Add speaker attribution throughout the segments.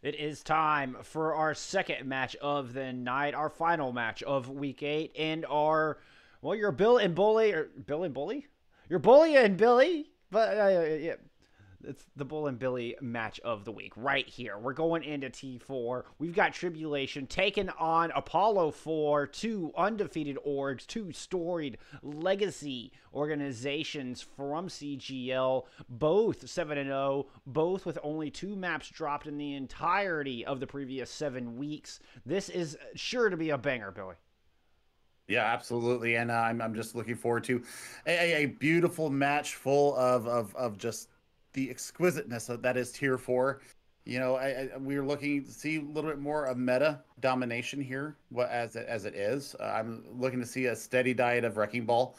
Speaker 1: It is time for our second match of the night, our final match of week 8, and well, you're Bill and Bully, or Bill and Bully? You're Bully and Billy, but yeah, it's the Bull and Billy match of the week right here. We're going into T4. We've got Tribulation taking on Apollo 4, two undefeated orgs, two storied legacy organizations from CGL, both 7-0, both with only 2 maps dropped in the entirety of the previous 7 weeks. This is sure to be a banger, Billy.
Speaker 2: Yeah, absolutely, and I'm just looking forward to a beautiful match full of just the exquisiteness that is Tier 4. You know, we're looking to see a little bit more of meta domination here, as it is. I'm looking to see a steady diet of Wrecking Ball.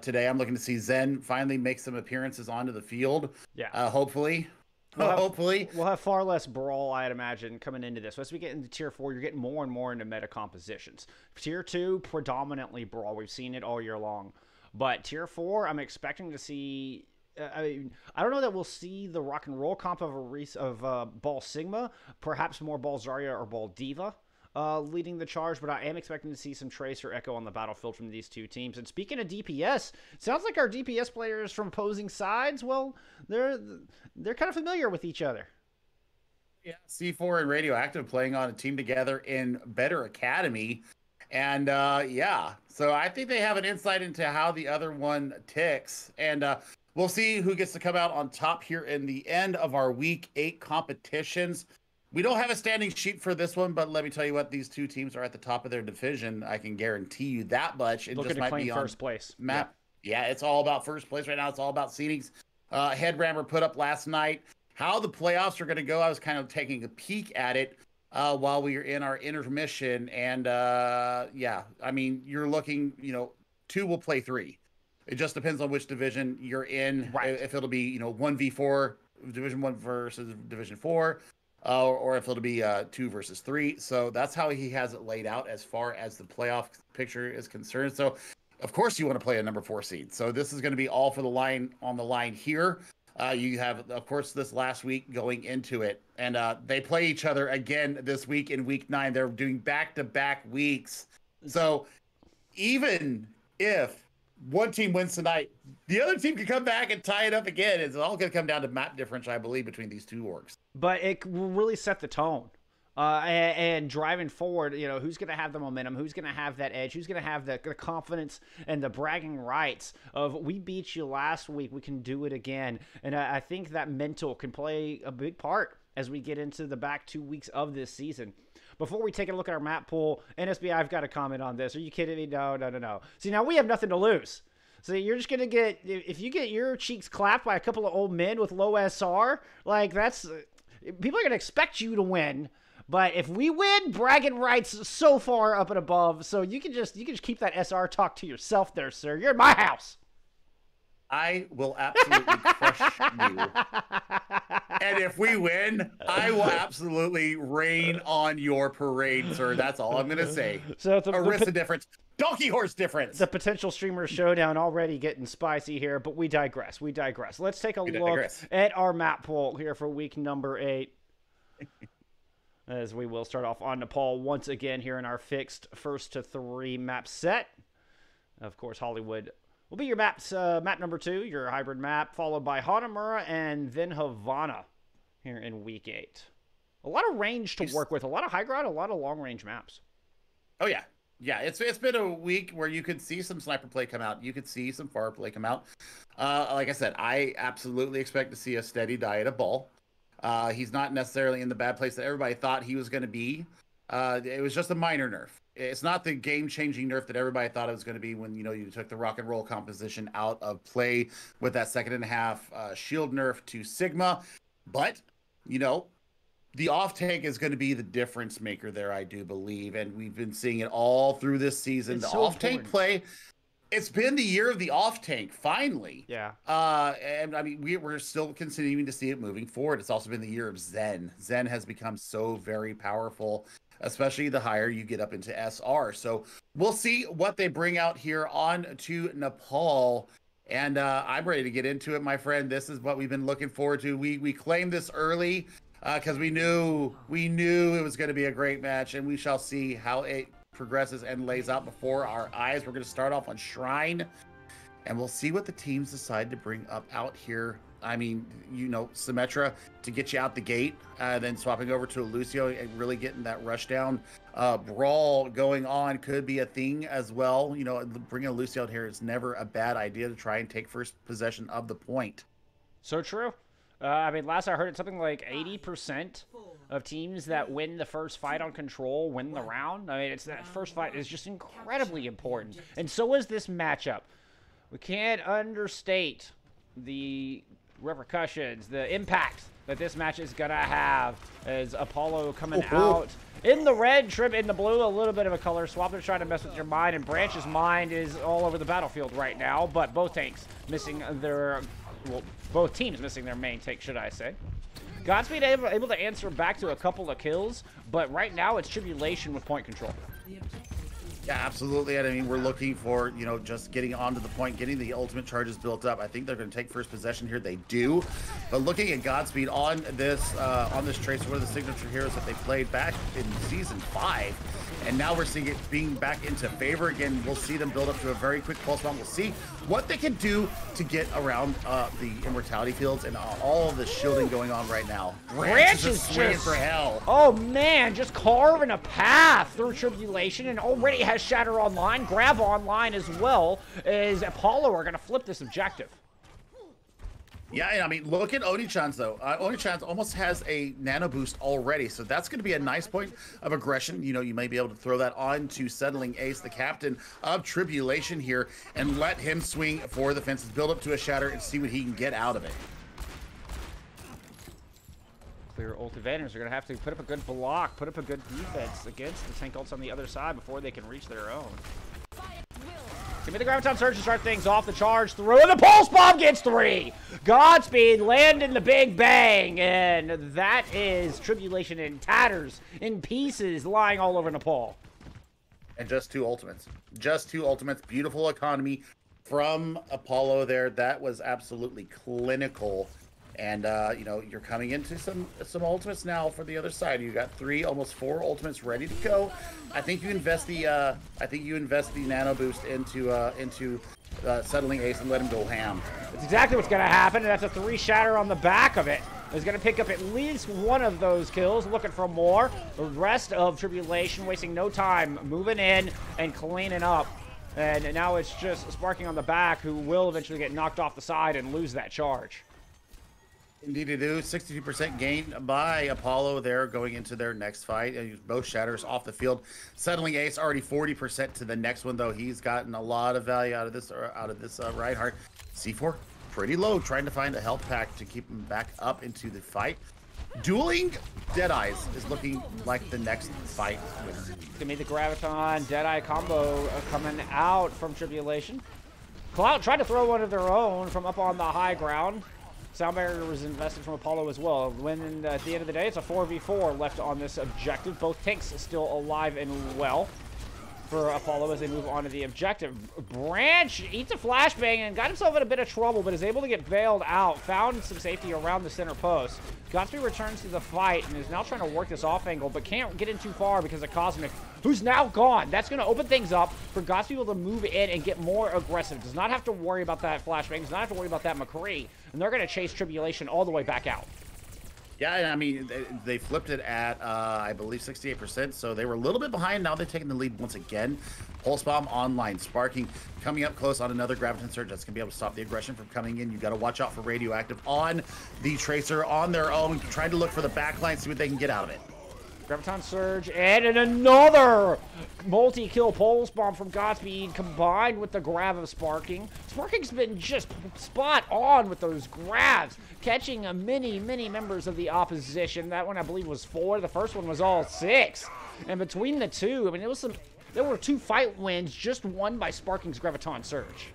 Speaker 2: Today, I'm looking to see Zen finally make some appearances onto the field.
Speaker 1: Yeah.
Speaker 2: Hopefully.
Speaker 1: We'll have far less brawl, I'd imagine, coming into this. As we get into Tier 4, you're getting more and more into meta compositions. Tier 2, predominantly brawl. We've seen it all year long. But Tier 4, I'm expecting to see... I don't know that we'll see the rock and roll comp of Ball Sigma, perhaps more Ball Zarya or Ball Diva leading the charge, but I am expecting to see some Trace or Echo on the battlefield from these two teams. And speaking of DPS, it sounds like our DPS players from opposing sides, well, they're kind of familiar with each other.
Speaker 2: Yeah, C4 and Radioactive playing on a team together in Better Academy. And yeah, so I think they have an insight into how the other one ticks. And we'll see who gets to come out on top here in the end of our Week 8 competitions. We don't have a standing sheet for this one, but let me tell you what, these two teams are at the top of their division. I can guarantee you that much. It just might be on
Speaker 1: first place
Speaker 2: map. Yeah, it's all about first place right now. It's all about seedings. Headrammer put up last night. How the playoffs are going to go, I was kind of taking a peek at it while we were in our intermission. And yeah, I mean, you're looking, 2 will play 3. It just depends on which division you're in.
Speaker 1: Right.
Speaker 2: If it'll be, 1v4, Division 1 versus Division 4, or if it'll be 2 versus 3. So that's how he has it laid out as far as the playoff picture is concerned. So, of course, you want to play a number 4 seed. So this is going to be all for the line on the line here. You have, of course, this last week going into it. And they play each other again this week in Week 9. They're doing back-to-back weeks. So even if one team wins tonight, the other team can come back and tie it up again. It's all going to come down to map difference, I believe, between these two orgs.
Speaker 1: But it will really set the tone. And driving forward, who's going to have the momentum? Who's going to have that edge? Who's going to have the confidence and the bragging rights of, we beat you last week, we can do it again. And I think that mental can play a big part as we get into the back 2 weeks of this season. Before we take a look at our map pool, NSB, I've got to comment on this. Are you kidding me? No. See, now we have nothing to lose. So you're just going to get, if you get your cheeks clapped by a couple of old men with low SR, like that's, people are going to expect you to win. But if we win, bragging rights so far up and above, so you can just keep that SR talk to yourself there, sir. You're in my house.
Speaker 2: I will absolutely crush you. And if we win, I will absolutely rain on your parade, sir. That's all I'm going to say.
Speaker 1: So
Speaker 2: Arista difference. Donkey horse difference.
Speaker 1: The potential streamer showdown already getting spicy here, but we digress. Let's take a look at our map pool here for week number 8. As we will start off on Nepal once again here in our fixed 1st to 3 map set. Of course, Hollywood will be your map number 2, your hybrid map, followed by Hanamura and then Havana here in week 8. A lot of range to work with, a lot of high ground, a lot of long range maps.
Speaker 2: Oh yeah. Yeah, it's been a week where you could see some sniper play come out. You could see some far play come out. Like I said, I absolutely expect to see a steady diet of ball. He's not necessarily in the bad place that everybody thought he was going to be. It was just a minor nerf. It's not the game-changing nerf that everybody thought it was going to be when, you took the rock and roll composition out of play with that 2nd half shield nerf to Sigma. But, the off-tank is going to be the difference maker there, I do believe. And we've been seeing it all through this season. The off-tank play, it's been the year of the off-tank, finally.
Speaker 1: Yeah.
Speaker 2: And I mean, we're still continuing to see it moving forward. It's also been the year of Zen. Zen has become so very powerful, especially the higher you get up into SR. So we'll see what they bring out here on to Nepal. And I'm ready to get into it, my friend. This is what we've been looking forward to. We claimed this early. because we knew it was going to be a great match, and we shall see how it progresses and lays out before our eyes. We're going to start off on Shrine, and we'll see what the teams decide to bring up out here. I mean, Symmetra to get you out the gate, then swapping over to a Lucio and really getting that rush down. Brawl going on could be a thing as well. Bringing a Lucio out here is never a bad idea to try and take first possession of the point.
Speaker 1: So true. I mean, last I heard, it's something like 80% of teams that win the first fight on Control win the round. I mean, it's that first fight is just incredibly important. And so is this matchup. We can't understate the repercussions, the impact that this match is going to have as Apollo coming out in the red, Trib in the blue, a little bit of a color swap. They're trying to mess with your mind, and Branch's mind is all over the battlefield right now, but both tanks missing their... Well, both teams missing their main take, should I say. Godspeed able to answer back to a couple of kills, but right now it's Tribulation with point control.
Speaker 2: Yeah, absolutely. And I mean, we're looking for, just getting onto the point, getting the ultimate charges built up. I think they're going to take first possession here. They do. But looking at Godspeed on this Tracer, one of the signature heroes that they played back in Season 5. And now we're seeing it being back into favor again. We'll see them build up to a very quick pulse bomb. We'll see what they can do to get around the immortality fields and all of the shielding going on right now.
Speaker 1: Branch is just
Speaker 2: for hell.
Speaker 1: Oh man, just carving a path through Tribulation, and already has Shatter online, Grab online as well, as Apollo are going to flip this objective.
Speaker 2: Yeah, and I mean, look at Oni-chan's though. Oni-chan's almost has a nano boost already, so that's going to be a nice point of aggression. You may be able to throw that on to Settling Ace, the captain of Tribulation here, and let him swing for the fences, build up to a Shatter, and see what he can get out of it.
Speaker 1: Clear ult advantage. They're going to have to put up a good block, put up a good defense against the tank ults on the other side before they can reach their own. Give me the Graviton Surge to start things off. The charge through, and the Pulse Bomb gets 3! Godspeed landing the big bang, and that is Tribulation in tatters, in pieces, lying all over Nepal.
Speaker 2: And just 2 ultimates. Just 2 ultimates. Beautiful economy from Apollo there. That was absolutely clinical. And, you're coming into some ultimates now for the other side. You got 3, almost 4 ultimates ready to go. I think you invest the nano boost into Settling Ace and let him go ham.
Speaker 1: That's exactly what's going to happen, and that's a 3 Shatter on the back of it. Is going to pick up at least one of those kills, looking for more. The rest of Tribulation wasting no time, moving in and cleaning up. And now it's just Sparking on the back, who will eventually get knocked off the side and lose that charge.
Speaker 2: Indeed they do. 62% gain by Apollo there going into their next fight. And both Shatters off the field. Settling Ace already 40% to the next one, though. He's gotten a lot of value out of this Reinhardt. C4 pretty low, trying to find a health pack to keep him back up into the fight. Dueling Deadeyes is looking like the next fight winner.
Speaker 1: Give me the Graviton Deadeye combo coming out from Tribulation. Cloud tried to throw one of their own from up on the high ground. Sound barrier was invested from Apollo as well. When at the end of the day, it's a 4v4 left on this objective. Both tanks still alive and well for Apollo as they move on to the objective. Branch eats a flashbang and got himself in a bit of trouble, but is able to get bailed out. Found some safety around the center post. Godspeed returns to the fight and is now trying to work this off angle, but can't get in too far because of Cosmic, who's now gone. That's going to open things up for Godspeed to move in and get more aggressive. Does not have to worry about that flashbang. Does not have to worry about that McCree. And they're going to chase Tribulation all the way back out.
Speaker 2: Yeah, I mean, they flipped it at, I believe, 68%, so they were a little bit behind. Now they've taken the lead once again. Pulse Bomb online, Sparking coming up close on another Graviton Surge. That's going to be able to stop the aggression from coming in. You got to watch out for Radioactive on the Tracer on their own, trying to look for the backline, see what they can get out of it.
Speaker 1: Graviton Surge, and another multi-kill Pulse Bomb from Godspeed combined with the grab of Sparking. Sparking's been just spot on with those grabs, catching many members of the opposition. That one, I believe, was 4. The first one was all 6. And between the two, I mean, there were 2 fight wins, just won by Sparking's Graviton Surge.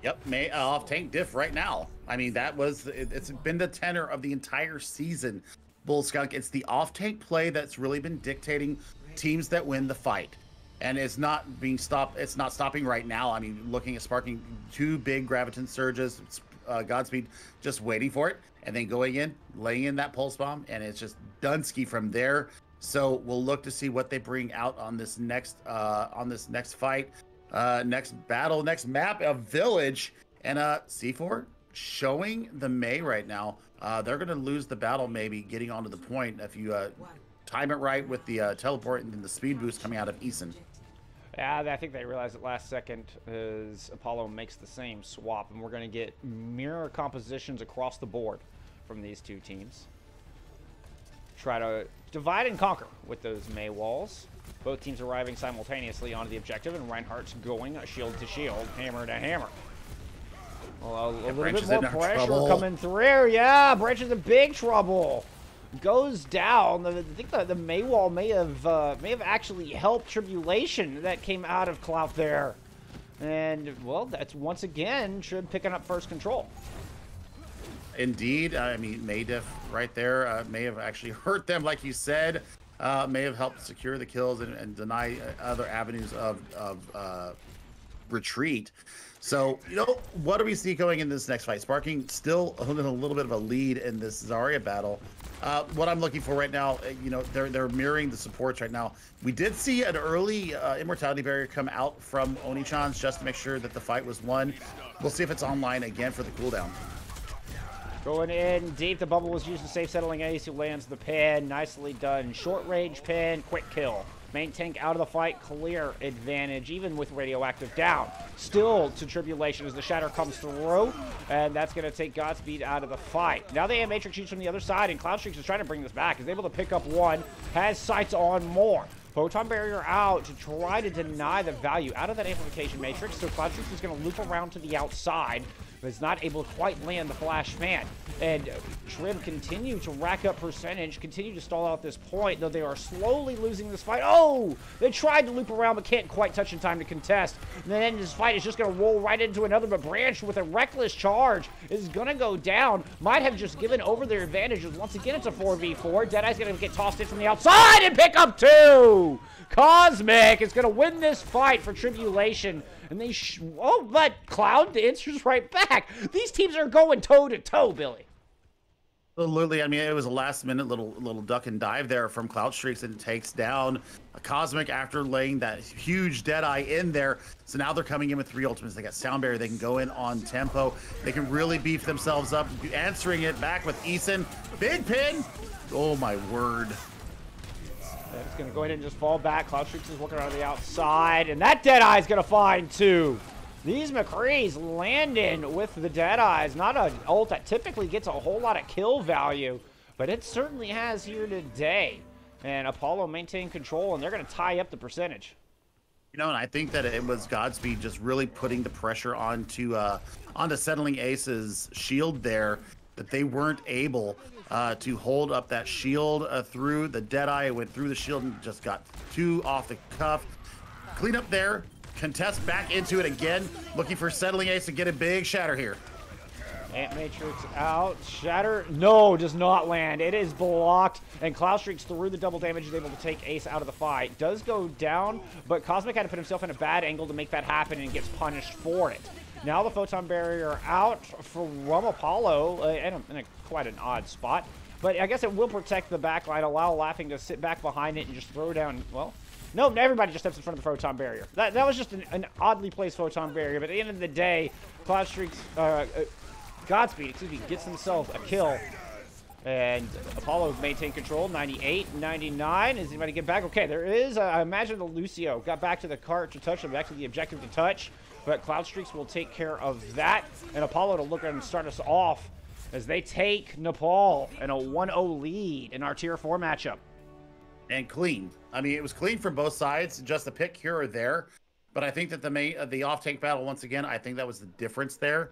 Speaker 2: Yep, off tank diff right now. I mean, it's been the tenor of the entire season. Bull Skunk, it's the off-tank play that's really been dictating teams that win the fight. And it's not being stopped. It's not stopping right now. I mean, looking at Sparking, 2 big Graviton Surges, Godspeed just waiting for it and then going in, laying in that pulse bomb, and it's just Dunsky from there. So we'll look to see what they bring out on this next fight, next battle, next map of Village. And C4 showing the May right now. They're going to lose the battle maybe getting onto the point if you time it right with the teleport and then the speed boost coming out of Eason.
Speaker 1: Yeah, I think they realized at last second as Apollo makes the same swap, and we're going to get mirror compositions across the board from these two teams. Try to divide and conquer with those May walls. Both teams arriving simultaneously onto the objective, and Reinhardt's going shield to shield, hammer to hammer. Well, a little bit more pressure coming through. Yeah, Branch is in big trouble. Goes down. I think the May wall may have actually helped Tribulation that came out of Clout there. And, well, that's once again Trib picking up first control.
Speaker 2: Indeed. I mean, Maydef right there may have actually hurt them, like you said. May have helped secure the kills and deny other avenues of retreat. So, you know, what do we see going in this next fight? Sparking still holding a little bit of a lead in this Zarya battle. What I'm looking for right now, you know, they're mirroring the supports right now. We did see an early immortality barrier come out from Oni-chan's just to make sure that the fight was won. We'll see if it's online again for the cooldown.
Speaker 1: Going in deep, the bubble was used to save settling Ace, who lands the pin. Nicely done. Short range pin, quick kill. Main tank out of the fight, clear advantage, even with radioactive down. Still to Tribulation as the shatter comes through, and that's going to take Godspeed out of the fight. Now they have Matrix shoots from the other side, and Cloudstreaks is trying to bring this back. He's able to pick up one, has sights on more. Photon barrier out to try to deny the value out of that amplification matrix, so Cloudstreaks is going to loop around to the outside, but is not able to quite land the flash fan. And Trib continue to rack up percentage, continue to stall out this point, though they are slowly losing this fight. Oh! They tried to loop around, but can't quite touch in time to contest. And then this fight is just going to roll right into another, but Branch with a reckless charge is going to go down. Might have just given over their advantages. Once again, it's a 4v4. Deadeye's going to get tossed in from the outside and pick up two! Cosmic is going to win this fight for Tribulation. And they oh, but Cloud answers right back. These teams are going toe-to-toe, Billy.
Speaker 2: Absolutely. I mean, it was a last-minute little duck and dive there from Cloudstreaks, and takes down a Cosmic after laying that huge Deadeye in there. So now they're coming in with 3 ultimates. They got Sound Barrier. They can go in on tempo. They can really beef themselves up. Answering it back with Eason. Big pin. Oh, my word.
Speaker 1: It's going to go in and just fall back. Cloudstreaks is working on the outside, and that Deadeye is going to find two. These McCrees landing with the Deadeyes. Not an ult that typically gets a whole lot of kill value, but it certainly has here today. And Apollo maintain control, and they're going to tie up the percentage.
Speaker 2: You know, and I think that it was Godspeed just really putting the pressure onto Settling Ace's shield there, that they weren't able to hold up that shield through. The Deadeye went through the shield and just got 2 off the cuff. Clean up there, contest back into it again, looking for Settling Ace to get a big shatter here.
Speaker 1: Ant Matrix out. Shatter, no, does not land. It is blocked, and Cloudstreaks through the double damage is able to take Ace out of the fight. Does go down, but Cosmic had to put himself in a bad angle to make that happen and gets punished for it. Now the Photon Barrier out from Apollo in quite an odd spot. But I guess it will protect the backline, allow Laughing to sit back behind it and just throw down, well, no, everybody just steps in front of the Photon Barrier. That was just an oddly placed Photon Barrier, but at the end of the day, Godspeed, excuse me, gets himself a kill. And Apollo maintained control, 98, 99. Is anybody get back? Okay, there is, I imagine the Lucio got back to the cart to touch, back to the objective to touch. But Cloudstreaks will take care of that. And Apollo to look and start us off as they take Nepal in a 1-0 lead in our Tier 4 matchup.
Speaker 2: And clean. I mean, it was clean from both sides. Just a pick here or there. But I think that the off-tank battle, once again, I think that was the difference there.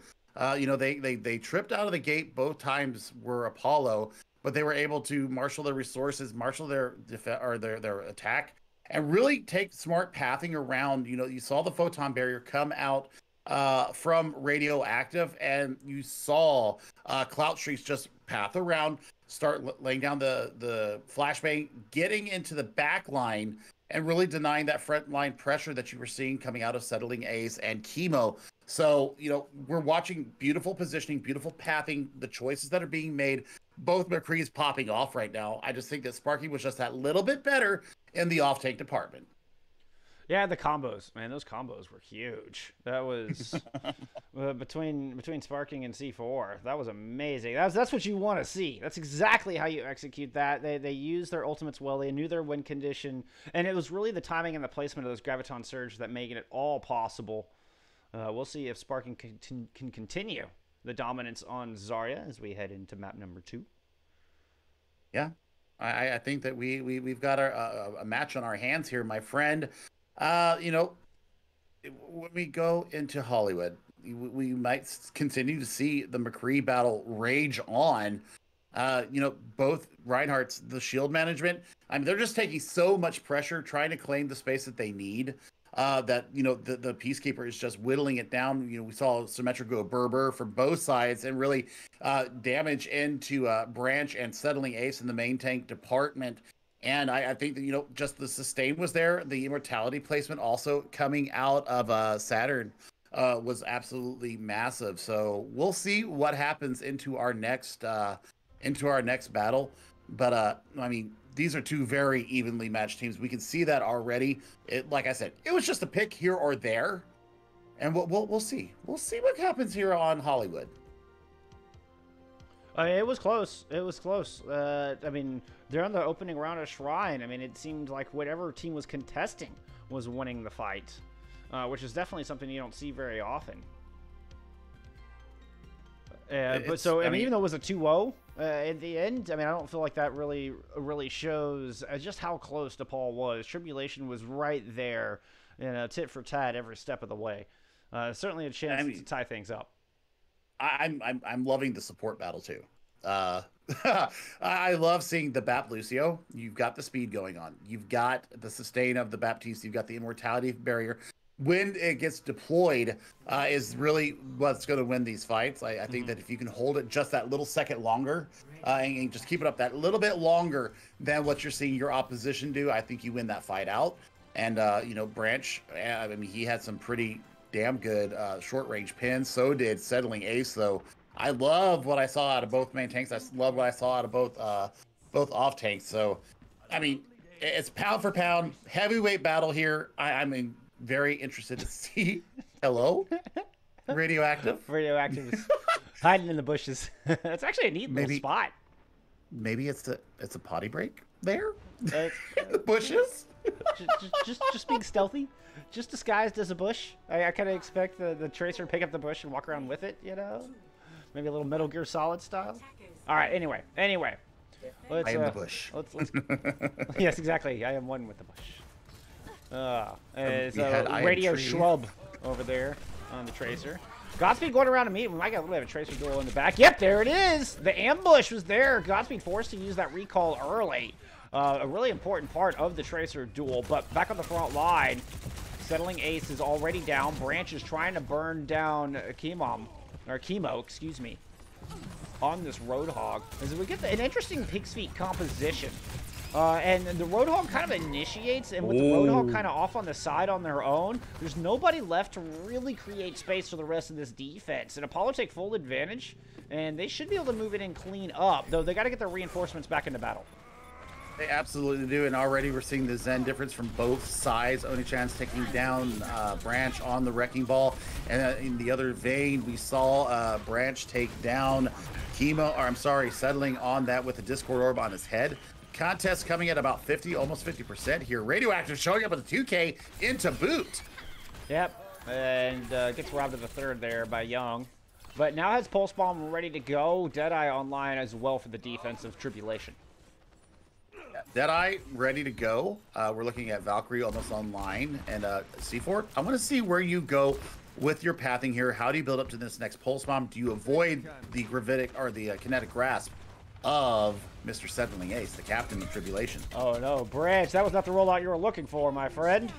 Speaker 2: You know, they tripped out of the gate. Both times were Apollo, but they were able to marshal their resources, marshal their attack, and really take smart pathing around. You know, you saw the Photon Barrier come out from radioactive, and you saw Cloudstreaks just path around, start laying down the flashbang, getting into the back line, and really denying that front line pressure that you were seeing coming out of Settling Ace and Chemo. So, we're watching beautiful positioning, beautiful pathing, the choices that are being made. Both McCree's popping off right now. I just think that Sparky was just that little bit better in the off-tank department.
Speaker 1: Yeah, the combos, man, those combos were huge. That was between Sparking and C4. That was amazing. That's what you want to see. That's exactly how you execute that. They used their ultimates well. They knew their win condition, and it was really the timing and the placement of those Graviton Surge that making it all possible. We'll see if Sparking can continue the dominance on Zarya as we head into map number 2.
Speaker 2: Yeah, I think that we've got a match on our hands here, my friend. When we go into Hollywood, we might continue to see the McCree battle rage on. Both Reinhardt's, the shield management, they're just taking so much pressure trying to claim the space that they need. That the Peacekeeper is just whittling it down. We saw Symmetric go Berber from both sides and really damage into Branch and Settling Ace in the main tank department. And I think that just the sustain was there. The immortality placement also coming out of Saturn was absolutely massive. So we'll see what happens into our next battle. But these are two very evenly matched teams. We can see that already. Like I said, it was just a pick here or there, and we'll see. We'll see what happens here on Hollywood.
Speaker 1: It was close. It was close. During the opening round of Shrine, it seemed like whatever team was contesting was winning the fight, which is definitely something you don't see very often. Even though it was a 2-0 at the end, I don't feel like that really shows just how close DePaul was. Tribulation was right there, tit for tat every step of the way. Certainly a chance to tie things up.
Speaker 2: I'm loving the support battle too. I love seeing the Bap Lucio. You've got the speed going on. You've got the sustain of the Baptiste. You've got the immortality barrier. When it gets deployed is really what's going to win these fights. I think that if you can hold it just that little second longer and just keep it up that little bit longer than what you're seeing your opposition do, I think you win that fight out. And, Branch, he had some pretty damn good short-range pins. So did Settling Ace, though. I love what I saw out of both main tanks. I love what I saw out of both off tanks. So, it's pound for pound, heavyweight battle here. I'm very interested to see. Hello? Radioactive?
Speaker 1: Radioactive is hiding in the bushes. It's actually a neat little spot.
Speaker 2: Maybe it's a potty break there? The bushes?
Speaker 1: just being stealthy. Just disguised as a bush. I kind of expect the Tracer to pick up the bush and walk around with it, Maybe a little Metal Gear Solid style. All right, anyway. Let's,
Speaker 2: I am the bush.
Speaker 1: Let's yes, exactly. I am one with the bush. It's a radio schlub over there on the Tracer. Godspeed going around to meet. We might get a little bit of a Tracer duel in the back. Yep, there it is. The ambush was there. Godspeed forced to use that recall early. A really important part of the Tracer duel. But back on the front line, Settling Ace is already down. Branch is trying to burn down Chemo, on this Roadhog. As we get an interesting Pig's Feet composition. And the Roadhog kind of initiates, and with the Roadhog kind of off on the side on their own, there's nobody left to really create space for the rest of this defense. And Apollo take full advantage, and they should be able to move it in clean up, though they got to get their reinforcements back into battle.
Speaker 2: They absolutely do, and already we're seeing the Zen difference from both sides. Oni-chan's taking down Branch on the Wrecking Ball, and in the other vein, we saw Branch take down Settling on that with a Discord Orb on his head. Contest coming at about 50, almost 50% here. Radioactive showing up with a 2K into boot.
Speaker 1: Yep, and gets robbed of the third there by Young. But now has Pulse Bomb ready to go. Deadeye online as well for the defense of Tribulation.
Speaker 2: Deadeye ready to go. We're looking at Valkyrie almost online, and C4. I want to see where you go with your pathing here. How do you build up to this next Pulse Bomb? Do you avoid the gravitic or the kinetic grasp of Mr. Settling Ace, the captain of Tribulation?
Speaker 1: Oh no, Branch, that was not the rollout you were looking for, my friend.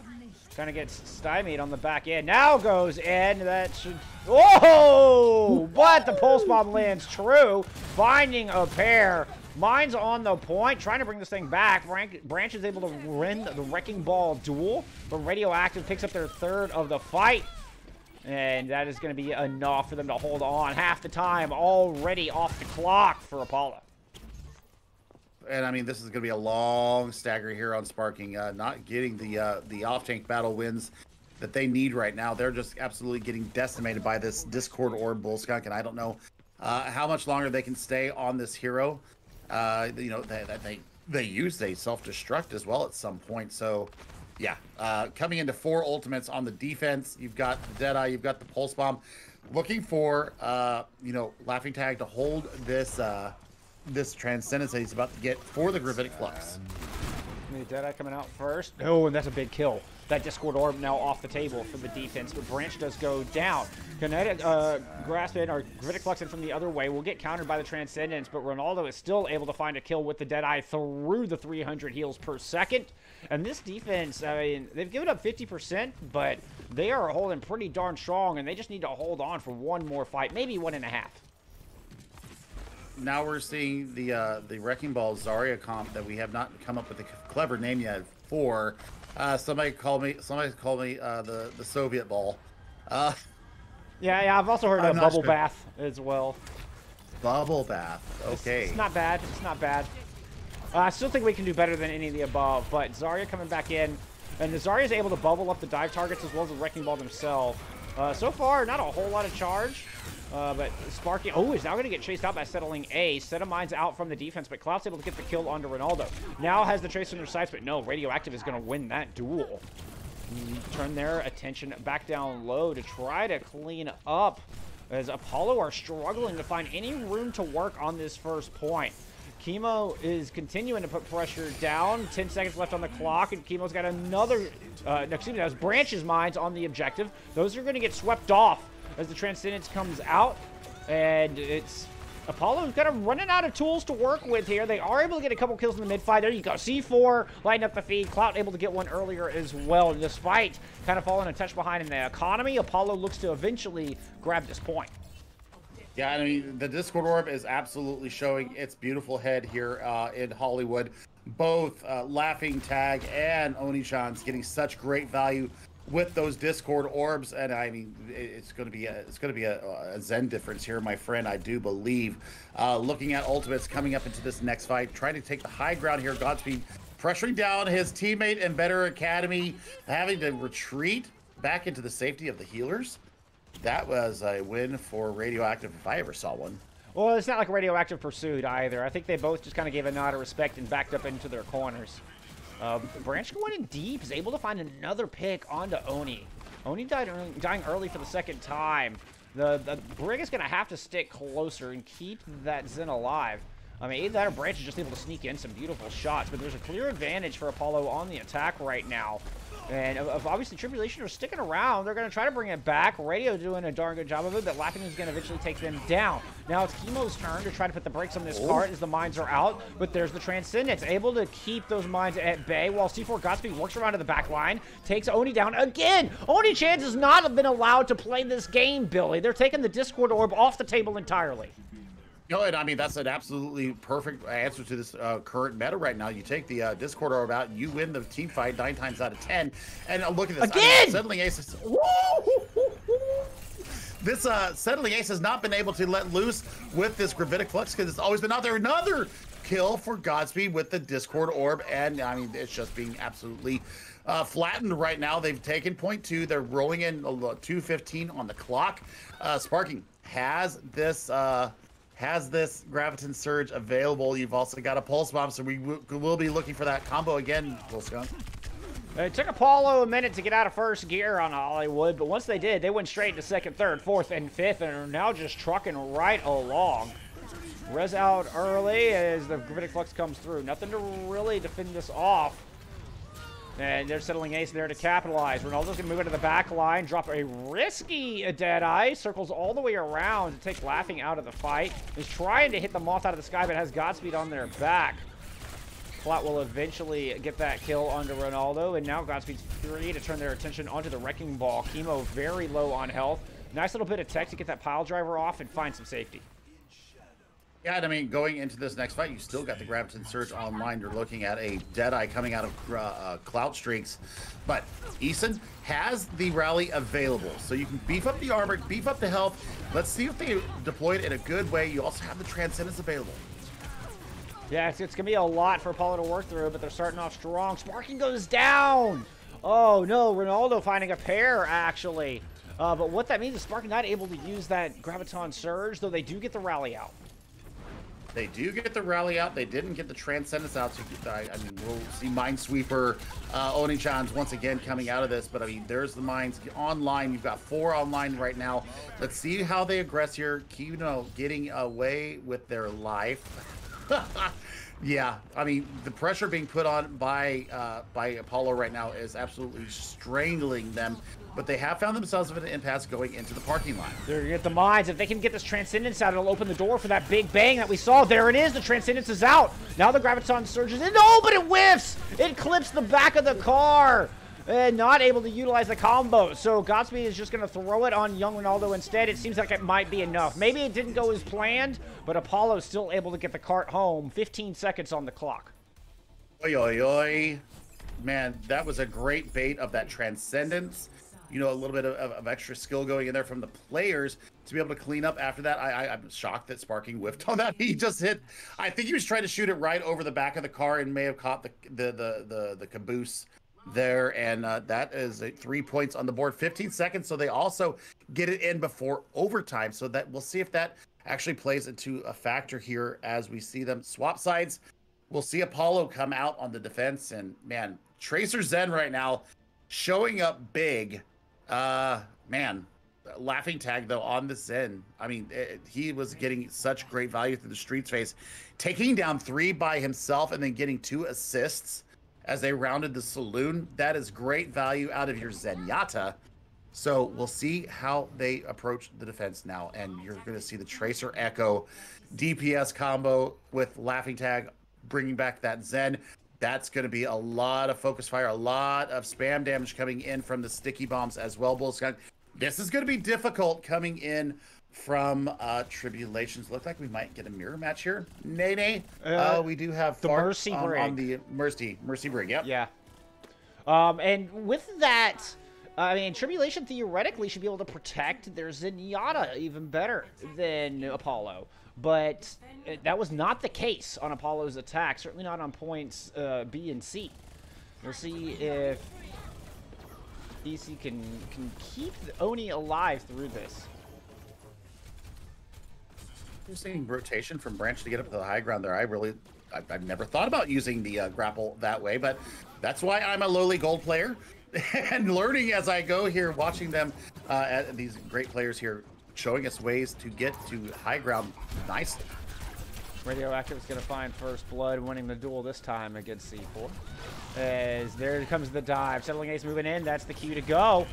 Speaker 1: Kind of gets stymied on the back end. Now goes in. That should. Whoa! But but the pulse bomb lands true, finding a pair. Mine's on the point, trying to bring this thing back. Branch is able to win the Wrecking Ball duel, but Radioactive picks up their third of the fight. And that is going to be enough for them to hold on. Half the time already off the clock for Apollo.
Speaker 2: And I mean, this is going to be a long stagger here on Sparking. Not getting the off-tank battle wins that they need right now. They're just absolutely getting decimated by this Discord Orb Bull Skunk, and I don't know how much longer they can stay on this hero. You know, they used a self-destruct as well at some point, so yeah. Coming into 4 ultimates on the defense, you've got the Deadeye, you've got the Pulse Bomb, looking for you know, Laughing Tag to hold this this Transcendence that he's about to get for the Gravitic Flux.
Speaker 1: The Deadeye coming out first. Oh, and that's a big kill. That Discord Orb now off the table for the defense, but Branch does go down. Kinetic Grasp in, or Gravitic Flux in from the other way, will get countered by the Transcendence, but Ronaldo is still able to find a kill with the Deadeye through the 300 heals per second. And this defense, I mean, they've given up 50%, but they are holding pretty darn strong, and they just need to hold on for one more fight, maybe 1.5.
Speaker 2: Now we're seeing the Wrecking Ball Zarya comp that we have not come up with a clever name yet for. Somebody called me the Soviet ball.
Speaker 1: Yeah, I've also heard of Bubble Bath as well.
Speaker 2: Bubble Bath. Okay.
Speaker 1: It's not bad. It's not bad. I still think we can do better than any of the above, but Zarya coming back in, and Zarya is able to bubble up the dive targets as well as the Wrecking Ball themselves. So far, not a whole lot of charge. But Sparky, is now going to get chased out by settling A. Set of mines out from the defense, but Cloud's able to get the kill onto Ronaldo. Now has the trace in their sights, but no, Radioactive is going to win that duel. Turn their attention back down low to try to clean up, as Apollo are struggling to find any room to work on this first point. Chemo is continuing to put pressure down. 10 seconds left on the clock, and Chemo's got another, excuse me, that was Branch's mines on the objective. Those are going to get swept off as the Transcendence comes out, and it's Apollo's kind of running out of tools to work with here. They are able to get a couple kills in the mid-fight. There you go. C4 lighting up the feed. Cloud able to get one earlier as well. Despite kind of falling a touch behind in the economy, Apollo looks to eventually grab this point.
Speaker 2: Yeah, I mean, the Discord Orb is absolutely showing its beautiful head here in Hollywood. Both Laughing Tag and Oni-chan's getting such great value with those Discord Orbs, and I mean, it's going to be a Zen difference here, my friend. I do believe. Looking at ultimates coming up into this next fight, trying to take the high ground here. Godspeed pressuring down his teammate in Better Academy, having to retreat back into the safety of the healers. That was a win for Radioactive if I ever saw one.
Speaker 1: Well, it's not like Radioactive pursued either. I think they both just kind of gave a nod of respect and backed up into their corners. Branch going in deep is able to find another pick onto Oni. Oni dying early for the second time. The Brig is going to have to stick closer and keep that Zen alive. I mean, either that or Branch is just able to sneak in some beautiful shots, but there's a clear advantage for Apollo on the attack right now. And obviously, Tribulation are sticking around. They're going to try to bring it back. Radio doing a darn good job of it, but Laughing is going to eventually take them down. Now it's Chemo's turn to try to put the brakes on this cart as the mines are out, but there's the Transcendence, able to keep those mines at bay while C4 Godspeed works around to the back line, takes Oni down again. Oni-chan has not been allowed to play this game, Billy. They're taking the Discord Orb off the table entirely.
Speaker 2: No, and I mean, that's an absolutely perfect answer to this current meta right now. You take the Discord Orb out, you win the team fight 9 times out of 10. And look at this.
Speaker 1: Again!
Speaker 2: I mean, Settling Ace is... This Settling Ace has not been able to let loose with this Gravitic Flux because it's always been out there. Another kill for Godspeed with the Discord Orb. And, I mean, it's just being absolutely flattened right now. They've taken point 2. They're rolling in 2:15 on the clock. Sparking has this Graviton Surge available. You've also got a Pulse Bomb, so we will be looking for that combo again, Bullskunk.
Speaker 1: It took Apollo a minute to get out of first gear on Hollywood, but once they did, they went straight to second, third, fourth, and fifth, and are now just trucking right along. Res out early as the Gravitic Flux comes through. Nothing to really defend this off. And they're settling Ace there to capitalize. Ronaldo's going to move into the back line, drop a risky Deadeye, circles all the way around to take Laughing out of the fight. Is trying to hit the Moth out of the sky, but has Godspeed on their back. Plot will eventually get that kill onto Ronaldo, and now Godspeed's free to turn their attention onto the Wrecking Ball. Chemo very low on health. Nice little bit of tech to get that pile driver off and find some safety.
Speaker 2: Yeah, and I mean, going into this next fight, you still got the Graviton Surge online. You're looking at a Deadeye coming out of Clout Streaks. But Eason has the rally available. So you can beef up the armor, beef up the health. Let's see if they deploy it in a good way. You also have the Transcendence available.
Speaker 1: Yeah, it's going to be a lot for Apollo to work through, but they're starting off strong. Sparking goes down. Oh, no. Ronaldo finding a pair, actually. But what that means is Sparking not able to use that Graviton Surge, though they do get the rally out.
Speaker 2: They do get the rally out. They didn't get the Transcendence out. So I mean, we'll see Minesweeper, Oni-chan's once again coming out of this. But I mean, there's the mines online. You've got 4 online right now. Let's see how they aggress here. Kino getting away with their life. Yeah, I mean, the pressure being put on by Apollo right now is absolutely strangling them. But they have found themselves with an impasse going into the parking lot.
Speaker 1: They're going to get the mines. If they can get this Transcendence out, it'll open the door for that big bang that we saw. There it is. The Transcendence is out. Now the Graviton surges in. No, but it whiffs. It clips the back of the car. And not able to utilize the combo. So Godspeed is just going to throw it on young Ronaldo instead. It seems like it might be enough. Maybe it didn't go as planned, but Apollo's still able to get the cart home. 15 seconds on the clock.
Speaker 2: Oi, oi, oi. Man, that was a great bait of that Transcendence. You know, a little bit of extra skill going in there from the players to be able to clean up after that. I'm shocked that Sparking whiffed on that. He just hit, I think he was trying to shoot it right over the back of the car and may have caught the caboose there. And that is 3 points on the board. 15 seconds, so they also get it in before overtime. So that we'll see if that actually plays into a factor here as we see them swap sides. We'll see Apollo come out on the defense. And, man, Tracer Zen right now showing up big. Man, laughing tag though on the Zen. I mean, he was getting such great value through the streets phase, taking down 3 by himself and then getting 2 assists as they rounded the saloon. That is great value out of your Zenyatta. So we'll see how they approach the defense now. And you're going to see the Tracer Echo DPS combo with laughing tag, bringing back that Zen. That's going to be a lot of focus fire, a lot of spam damage coming in from the sticky bombs as well, Bullskunk. This is going to be difficult coming in from Tribulations. Looks like we might get a mirror match here. Nay. We do have
Speaker 1: the Mercy Brig.
Speaker 2: On the Mercy Brig, yep.
Speaker 1: Yeah. And with that, I mean, Tribulation theoretically should be able to protect their Zenyatta even better than Apollo. But that was not the case on Apollo's attack. Certainly not on points B and C. We'll see if EC can keep Oni alive through this.
Speaker 2: Interesting rotation from Branch to get up to the high ground there. I've never thought about using the grapple that way, but that's why I'm a lowly gold player and learning as I go here, watching them, these great players here, showing us ways to get to high ground nicely.
Speaker 1: Radioactive is going to find first blood, winning the duel this time against C4. As there comes the dive. Settling Ace moving in. That's the cue to go.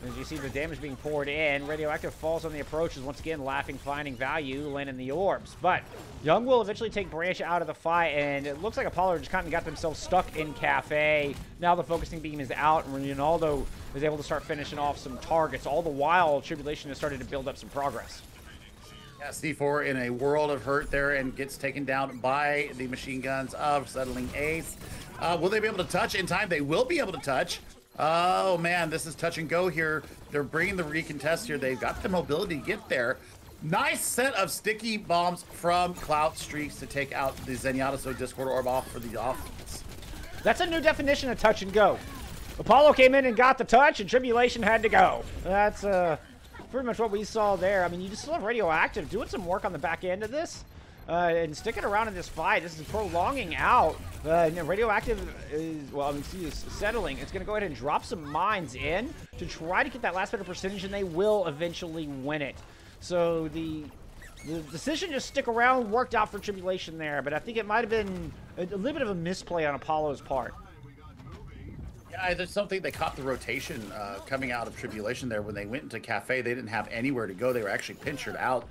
Speaker 1: As you see the damage being poured in, Radioactive falls on the approaches. Once again, laughing, finding value, landing the orbs. But Young will eventually take Branch out of the fight, and it looks like Apollo just kind of got themselves stuck in Cafe. Now the focusing beam is out, and Ronaldo is able to start finishing off some targets. All the while, Tribulation has started to build up some progress.
Speaker 2: Yeah, C4 in a world of hurt there and gets taken down by the machine guns of Settling Ace. Will they be able to touch in time? They will be able to touch. Oh, man, this is touch and go here. They're bringing the recontest here. They've got the mobility to get there. Nice set of sticky bombs from Clout Streaks to take out the Zenyatta, so Discord Orb off for the offense.
Speaker 1: That's a new definition of touch and go. Apollo came in and got the touch, and Tribulation had to go. That's pretty much what we saw there. I mean, you just still have Radioactive doing some work on the back end of this. And sticking around in this fight. This is prolonging out. Radioactive is, well, I mean, see, is settling. It's going to go ahead and drop some mines in to try to get that last bit of percentage, and they will eventually win it. So the decision to stick around worked out for Tribulation there, but I think it might have been a little bit of a misplay on Apollo's part.
Speaker 2: Yeah, there's something they caught the rotation coming out of Tribulation there when they went into Cafe. They didn't have anywhere to go. They were actually pinchered out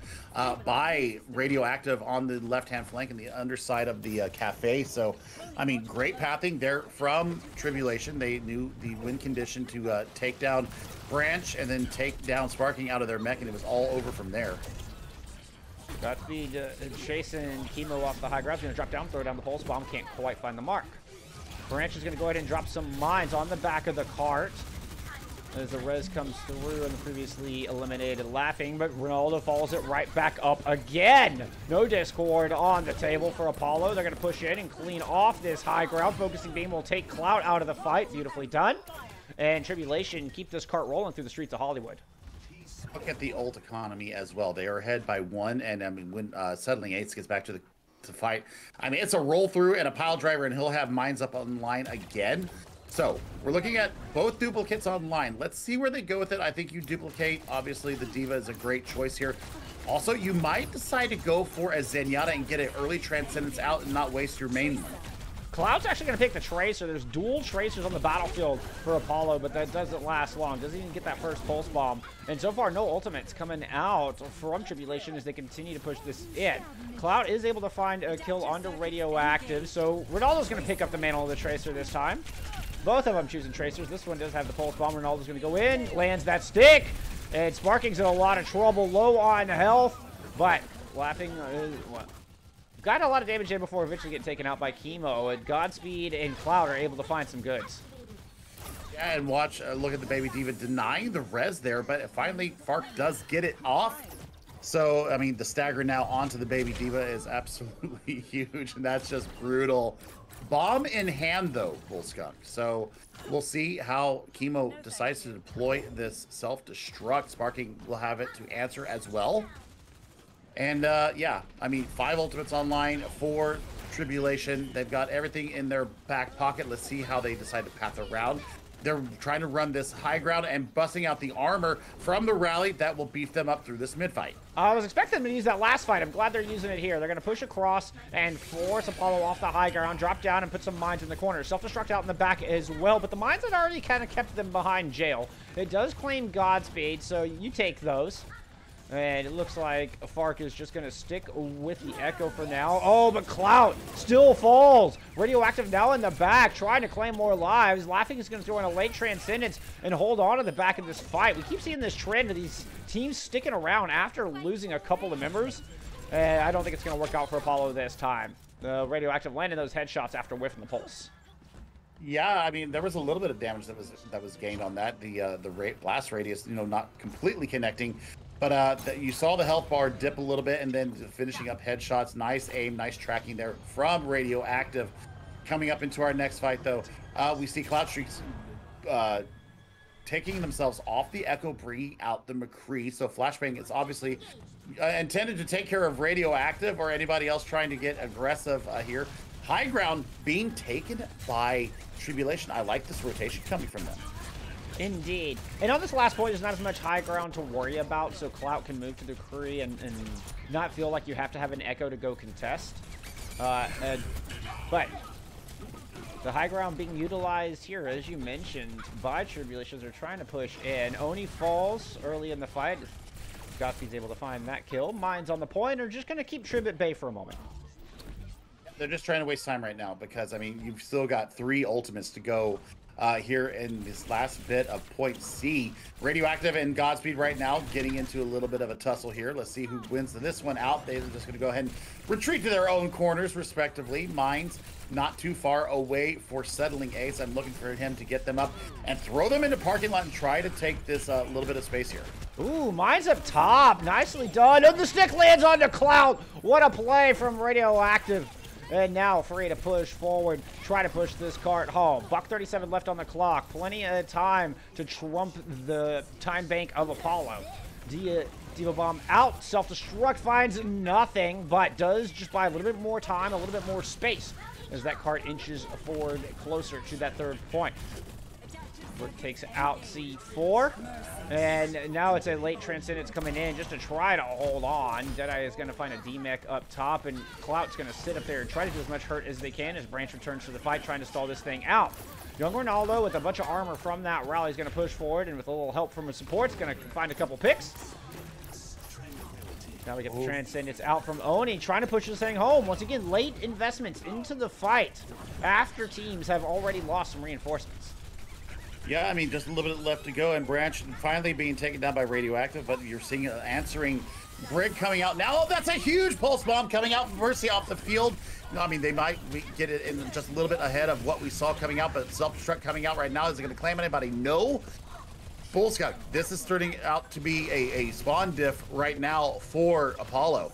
Speaker 2: by Radioactive on the left-hand flank and the underside of the Cafe. So, I mean, great pathing there from Tribulation. They knew the win condition to take down Branch and then take down Sparking out of their mech, and it was all over from there.
Speaker 1: Godspeed chasing Chemo off the high ground. He's going to drop down, throw down the pulse bomb. Can't quite find the mark. Branch is going to go ahead and drop some mines on the back of the cart as the res comes through and the previously eliminated Laughing, but Ronaldo follows it right back up again. No Discord on the table for Apollo. They're going to push in and clean off this high ground. Focusing beam will take Clout out of the fight. Beautifully done. And Tribulation keep this cart rolling through the streets of Hollywood.
Speaker 2: Look at the ult economy as well. They are ahead by 1, and I mean, when Settling Eights gets back to the fight, I mean, it's a roll through and a pile driver, and he'll have mines up online again. So we're looking at both duplicates online. Let's see where they go with it. I think you duplicate. Obviously, the Diva is a great choice here. Also, you might decide to go for a Zenyatta and get an early Transcendence out and not waste your main one.
Speaker 1: Cloud's actually going to pick the Tracer. There's dual Tracers on the battlefield for Apollo, but that doesn't last long. Doesn't even get that first Pulse Bomb. And so far, no ultimates coming out from Tribulation as they continue to push this in. Cloud is able to find a kill onto Radioactive, so Ronaldo's going to pick up the mantle of the Tracer this time. Both of them choosing Tracers. This one does have the Pulse Bomb. Ronaldo's going to go in, lands that stick, and Sparking's in a lot of trouble, low on health, but Laughing... got a lot of damage in before eventually getting taken out by Chemo, and Godspeed and Cloud are able to find some goods.
Speaker 2: Yeah, and watch, look at the Baby Diva denying the res there, but finally Fark does get it off. So, I mean, the stagger now onto the Baby Diva is absolutely huge, and that's just brutal. Bomb in hand, though, Bull Skunk. So, we'll see how Chemo decides to deploy this self-destruct. Sparking will have it to answer as well. And, yeah, I mean, 5 ultimates online for Tribulation. They've got everything in their back pocket. Let's see how they decide to path around. They're trying to run this high ground and busting out the armor from the rally that will beef them up through this mid-fight.
Speaker 1: I was expecting them to use that last fight. I'm glad they're using it here. They're going to push across and force Apollo off the high ground, drop down, and put some mines in the corner. Self-destruct out in the back as well, but the mines had already kind of kept them behind jail. It does claim Godspeed, so you take those. And it looks like Fark is just going to stick with the Echo for now. Oh, but Clout still falls. Radioactive now in the back, trying to claim more lives. Laughing is going to throw in a late Transcendence and hold on to the back of this fight. We keep seeing this trend of these teams sticking around after losing a couple of members. And I don't think it's going to work out for Apollo this time. Radioactive landing those headshots after whiffing the pulse.
Speaker 2: Yeah, I mean, there was a little bit of damage that was gained on that. The blast radius, you know, not completely connecting. But you saw the health bar dip a little bit, and then finishing up headshots. Nice aim, nice tracking there from Radioactive. Coming up into our next fight, though, we see Cloud Streaks taking themselves off the Echo, bringing out the McCree. So Flashbang is obviously intended to take care of Radioactive or anybody else trying to get aggressive here. High ground being taken by Tribulation. I like this rotation coming from them.
Speaker 1: Indeed. And on this last point, there's not as much high ground to worry about, so Clout can move to the Kree and not feel like you have to have an Echo to go contest. But the high ground being utilized here, as you mentioned, by Tribulations are trying to push in. Oni falls early in the fight. Godspeed's able to find that kill. Mines on the point are just going to keep Trib at bay for a moment.
Speaker 2: They're just trying to waste time right now because, I mean, you've still got 3 ultimates to go. Here in this last bit of point C. Radioactive and Godspeed right now getting into a little bit of a tussle here. Let's see who wins this one out. They're just going to go ahead and retreat to their own corners, respectively. Mines not too far away for Settling Ace. I'm looking for him to get them up and throw them into parking lot and try to take this little bit of space here.
Speaker 1: Ooh, mine's up top. Nicely done. And the stick lands on the Clout. What a play from Radioactive. And now free to push forward, try to push this cart home. $1:37 left on the clock. Plenty of time to trump the time bank of Apollo. Diva Bomb out. Self-destruct finds nothing, but does just buy a little bit more time, a little bit more space as that cart inches forward closer to that 3rd point. Brick takes out C4. And now it's a late Transcendence coming in just to try to hold on. Deadeye is going to find a D-Mech up top, and Clout's going to sit up there and try to do as much hurt as they can as Branch returns to the fight, trying to stall this thing out. Young Ronaldo, with a bunch of armor from that rally, is going to push forward, and with a little help from his support, is going to find a couple picks. Now we get the Transcendence out from Oni, trying to push this thing home. Once again, late investments into the fight after teams have already lost some reinforcements.
Speaker 2: Yeah, I mean, just a little bit left to go, and Branch finally being taken down by Radioactive, but you're seeing an answering Brig coming out. Now, that's a huge pulse bomb coming out from Mercy off the field. No, I mean, they might get it in just a little bit ahead of what we saw coming out, but Self-Destruct coming out right now. Is it going to claim anybody? No. Full Scout, this is turning out to be a spawn diff right now for Apollo.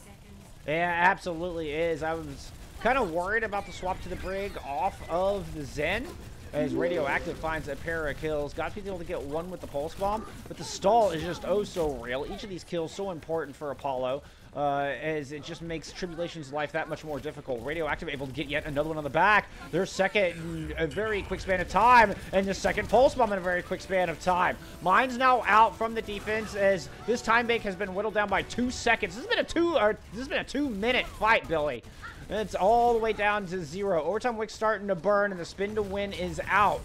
Speaker 1: Yeah, absolutely is. I was kind of worried about the swap to the Brig off of the Zen, as Radioactive finds a pair of kills. Godspeed's able to get one with the Pulse Bomb, but the stall is just oh so real. Each of these kills so important for Apollo, as it just makes Tribulation's life that much more difficult. Radioactive able to get yet another one on the back. Their second in a very quick span of time, and the second Pulse Bomb in a very quick span of time. Mine's now out from the defense, as this time bank has been whittled down by 2 seconds. This has been a 2-minute fight, Billy. It's all the way down to 0. Overtime Wick's starting to burn, and the spin to win is out.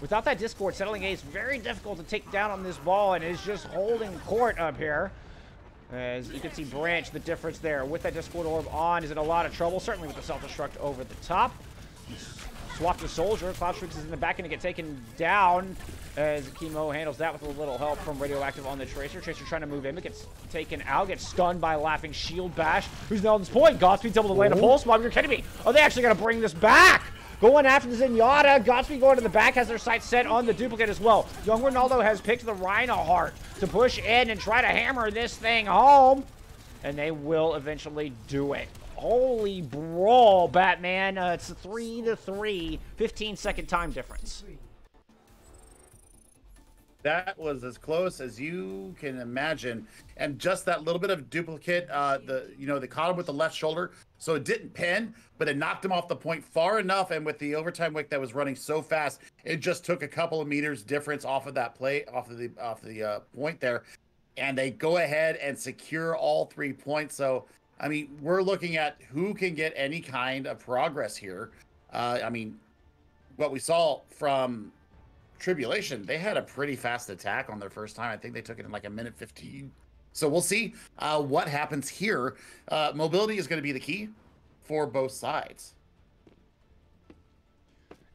Speaker 1: Without that Discord, settling A is very difficult to take down on this ball, and is just holding court up here. As you can see Branch, the difference there. With that Discord orb on, is in a lot of trouble, certainly with the Self-Destruct over the top. Swap to Soldier. Cloud Shrieks is in the back and to get taken down, as Chemo handles that with a little help from Radioactive on the Tracer. Tracer trying to move in, but gets taken out, gets stunned by Laughing Shield Bash. Who's now on this point? Godspeed's able to land a Pulse Bomb. You're kidding me. Are they actually going to bring this back? Going after the Zenyatta. Godspeed going to the back, has their sights set on the duplicate as well. Young Ronaldo has picked the Rhino-Heart to push in and try to hammer this thing home. And they will eventually do it. Holy brawl, Batman. It's a 3-3, 15-second time difference.
Speaker 2: That was as close as you can imagine, and just that little bit of duplicate. They caught him with the left shoulder, so it didn't pin, but it knocked him off the point far enough. And with the overtime wick that was running so fast, it just took a couple of meters difference off of that play, off the point there, and they go ahead and secure all 3 points. So, I mean, we're looking at who can get any kind of progress here. I mean, what we saw from Tribulation, they had a pretty fast attack on their first time. I think they took it in like a minute 15. So we'll see what happens here. Mobility is going to be the key for both sides.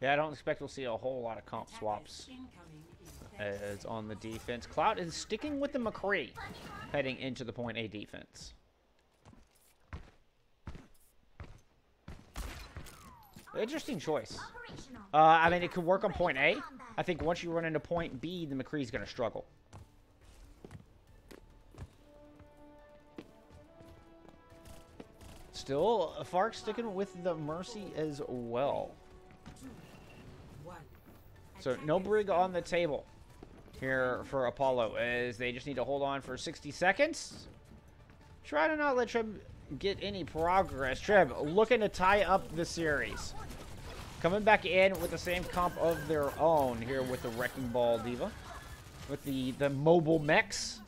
Speaker 1: Yeah, I don't expect we'll see a whole lot of comp swaps as on the defense. Cloud is sticking with the McCree heading into the point A defense. Interesting choice. I mean, it could work on point A. I think once you run into point B, the McCree's going to struggle. Still, Fark sticking with the Mercy as well. So, no Brig on the table here for Apollo, as they just need to hold on for 60 seconds. Try to not let Trib get any progress. Trib looking to tie up the series. Coming back in with the same comp of their own here with the Wrecking Ball Diva. With the mobile mechs.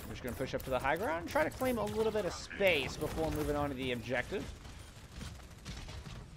Speaker 1: We're just going to push up to the high ground and try to claim a little bit of space before moving on to the objective.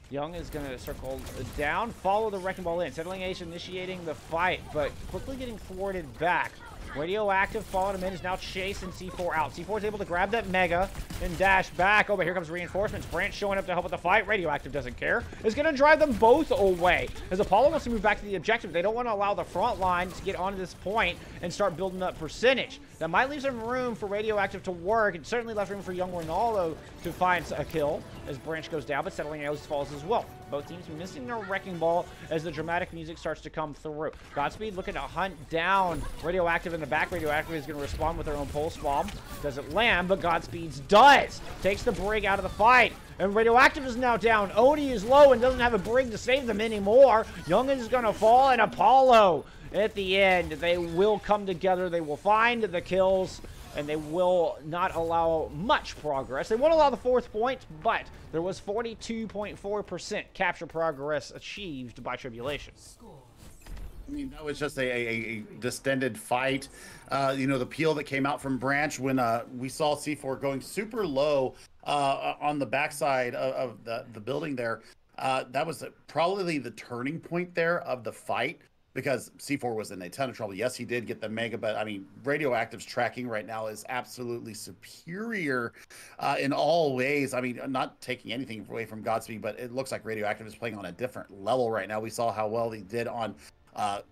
Speaker 1: Young is going to circle down, follow the Wrecking Ball in. Settling Ace initiating the fight, but quickly getting thwarted back. Radioactive following him in, is now chasing C4 out. C4 is able to grab that Mega and dash back. Oh, but here comes reinforcements. Branch showing up to help with the fight. Radioactive doesn't care. Is going to drive them both away. As Apollo wants to move back to the objective, they don't want to allow the front line to get onto this point and start building up percentage. That might leave some room for Radioactive to work. It certainly left room for young Ronaldo to find a kill as Branch goes down, but Settling Alice falls as well. Both teams missing their Wrecking Ball as the dramatic music starts to come through. Godspeed looking to hunt down Radioactive in the back. Radioactive is going to respond with their own Pulse Bomb. Doesn't land, but Godspeed's does. Takes the Brig out of the fight. And Radioactive is now down. Oni is low and doesn't have a Brig to save them anymore. Young is going to fall, and Apollo at the end. They will come together. They will find the kills, and they will not allow much progress. They won't allow the 4th point, but there was 42.4% capture progress achieved by Tribulation.
Speaker 2: I mean, that was just a distended fight. The peel that came out from Branch when we saw C4 going super low on the backside of the building there. That was probably the turning point there of the fight because C4 was in a ton of trouble. Yes, he did get the mega, but I mean, Radioactive's tracking right now is absolutely superior in all ways. I mean, not taking anything away from Godspeed, but it looks like Radioactive is playing on a different level right now. We saw how well he did on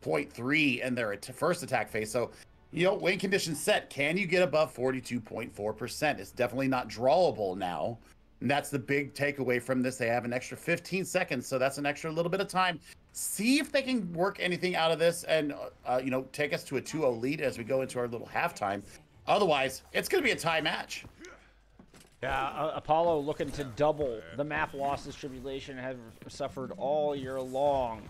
Speaker 2: point 3 in their first attack phase. So, win conditions set. Can you get above 42.4%? It's definitely not drawable now. And that's the big takeaway from this. They have an extra 15 seconds, so that's an extra little bit of time. See if they can work anything out of this and, take us to a 2-0 lead as we go into our little halftime. Otherwise, it's going to be a tie match.
Speaker 1: Yeah, Apollo looking to double the map losses Tribulation have suffered all year long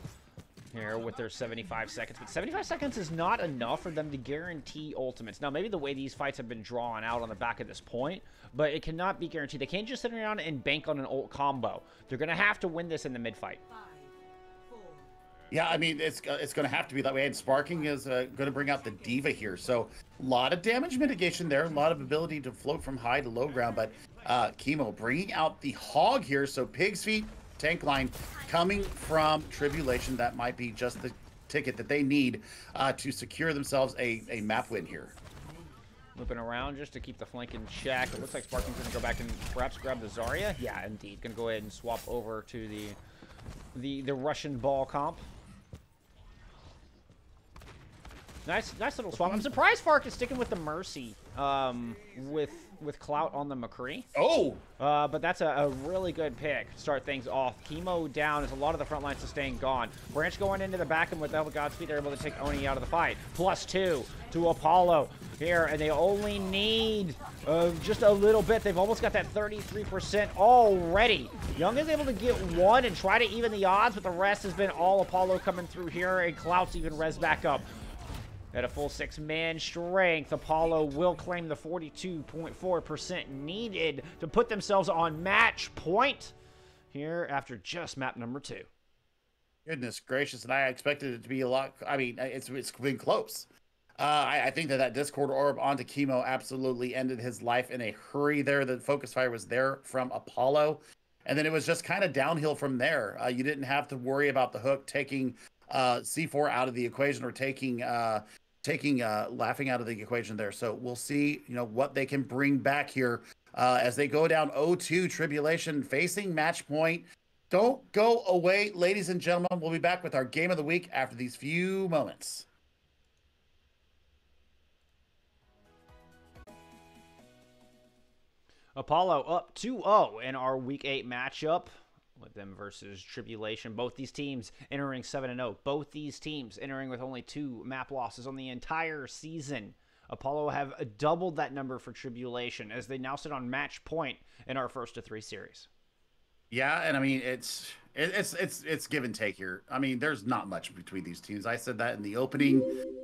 Speaker 1: here with their 75 seconds. But 75 seconds is not enough for them to guarantee ultimates. Now, maybe the way these fights have been drawn out on the back at this point, but it cannot be guaranteed. They can't just sit around and bank on an ult combo. They're going to have to win this in the mid-fight.
Speaker 2: Yeah, I mean, it's going to have to be that way. And Sparking is going to bring out the D.Va here. So a lot of damage mitigation there, a lot of ability to float from high to low ground. But Chemo bringing out the Hog here. So Pig's Feet, tank line coming from Tribulation. That might be just the ticket that they need to secure themselves a map win here.
Speaker 1: Looping around just to keep the flank in check. It looks like Sparking's going to go back and perhaps grab the Zarya. Yeah, indeed. Going to go ahead and swap over to the Russian ball comp. Nice little swap. I'm surprised Fark is sticking with the Mercy with Clout on the McCree.
Speaker 2: Oh!
Speaker 1: But that's a really good pick to start things off. Chemo down as a lot of the front lines staying gone. Branch going into the back, and with Elva Godspeed, they're able to take Oni out of the fight. +2 to Apollo here, and they only need just a little bit. They've almost got that 33% already. Young is able to get one and try to even the odds, but the rest has been all Apollo coming through here, and Clout's even res back up. At a full 6-man strength, Apollo will claim the 42.4% needed to put themselves on match point here after just map number 2.
Speaker 2: Goodness gracious, and I expected it to be a lot. I mean, it's been close. I think that Discord orb onto Chemo absolutely ended his life in a hurry there. The focus fire was there from Apollo, and then it was just kind of downhill from there. You didn't have to worry about the hook taking C4 out of the equation or taking Laughing out of the equation there. So we'll see, what they can bring back here as they go down 0-2. Tribulation facing match point. Don't go away, ladies and gentlemen. We'll be back with our game of the week after these few moments.
Speaker 1: Apollo up 2-0 in our Week 8 matchup with them versus Tribulation. Both these teams entering 7-0. Both these teams entering with only 2 map losses on the entire season. Apollo have doubled that number for Tribulation as they now sit on match point in our first of 3 series.
Speaker 2: Yeah, and I mean it's give and take here. I mean, there's not much between these teams. I said that in the opening.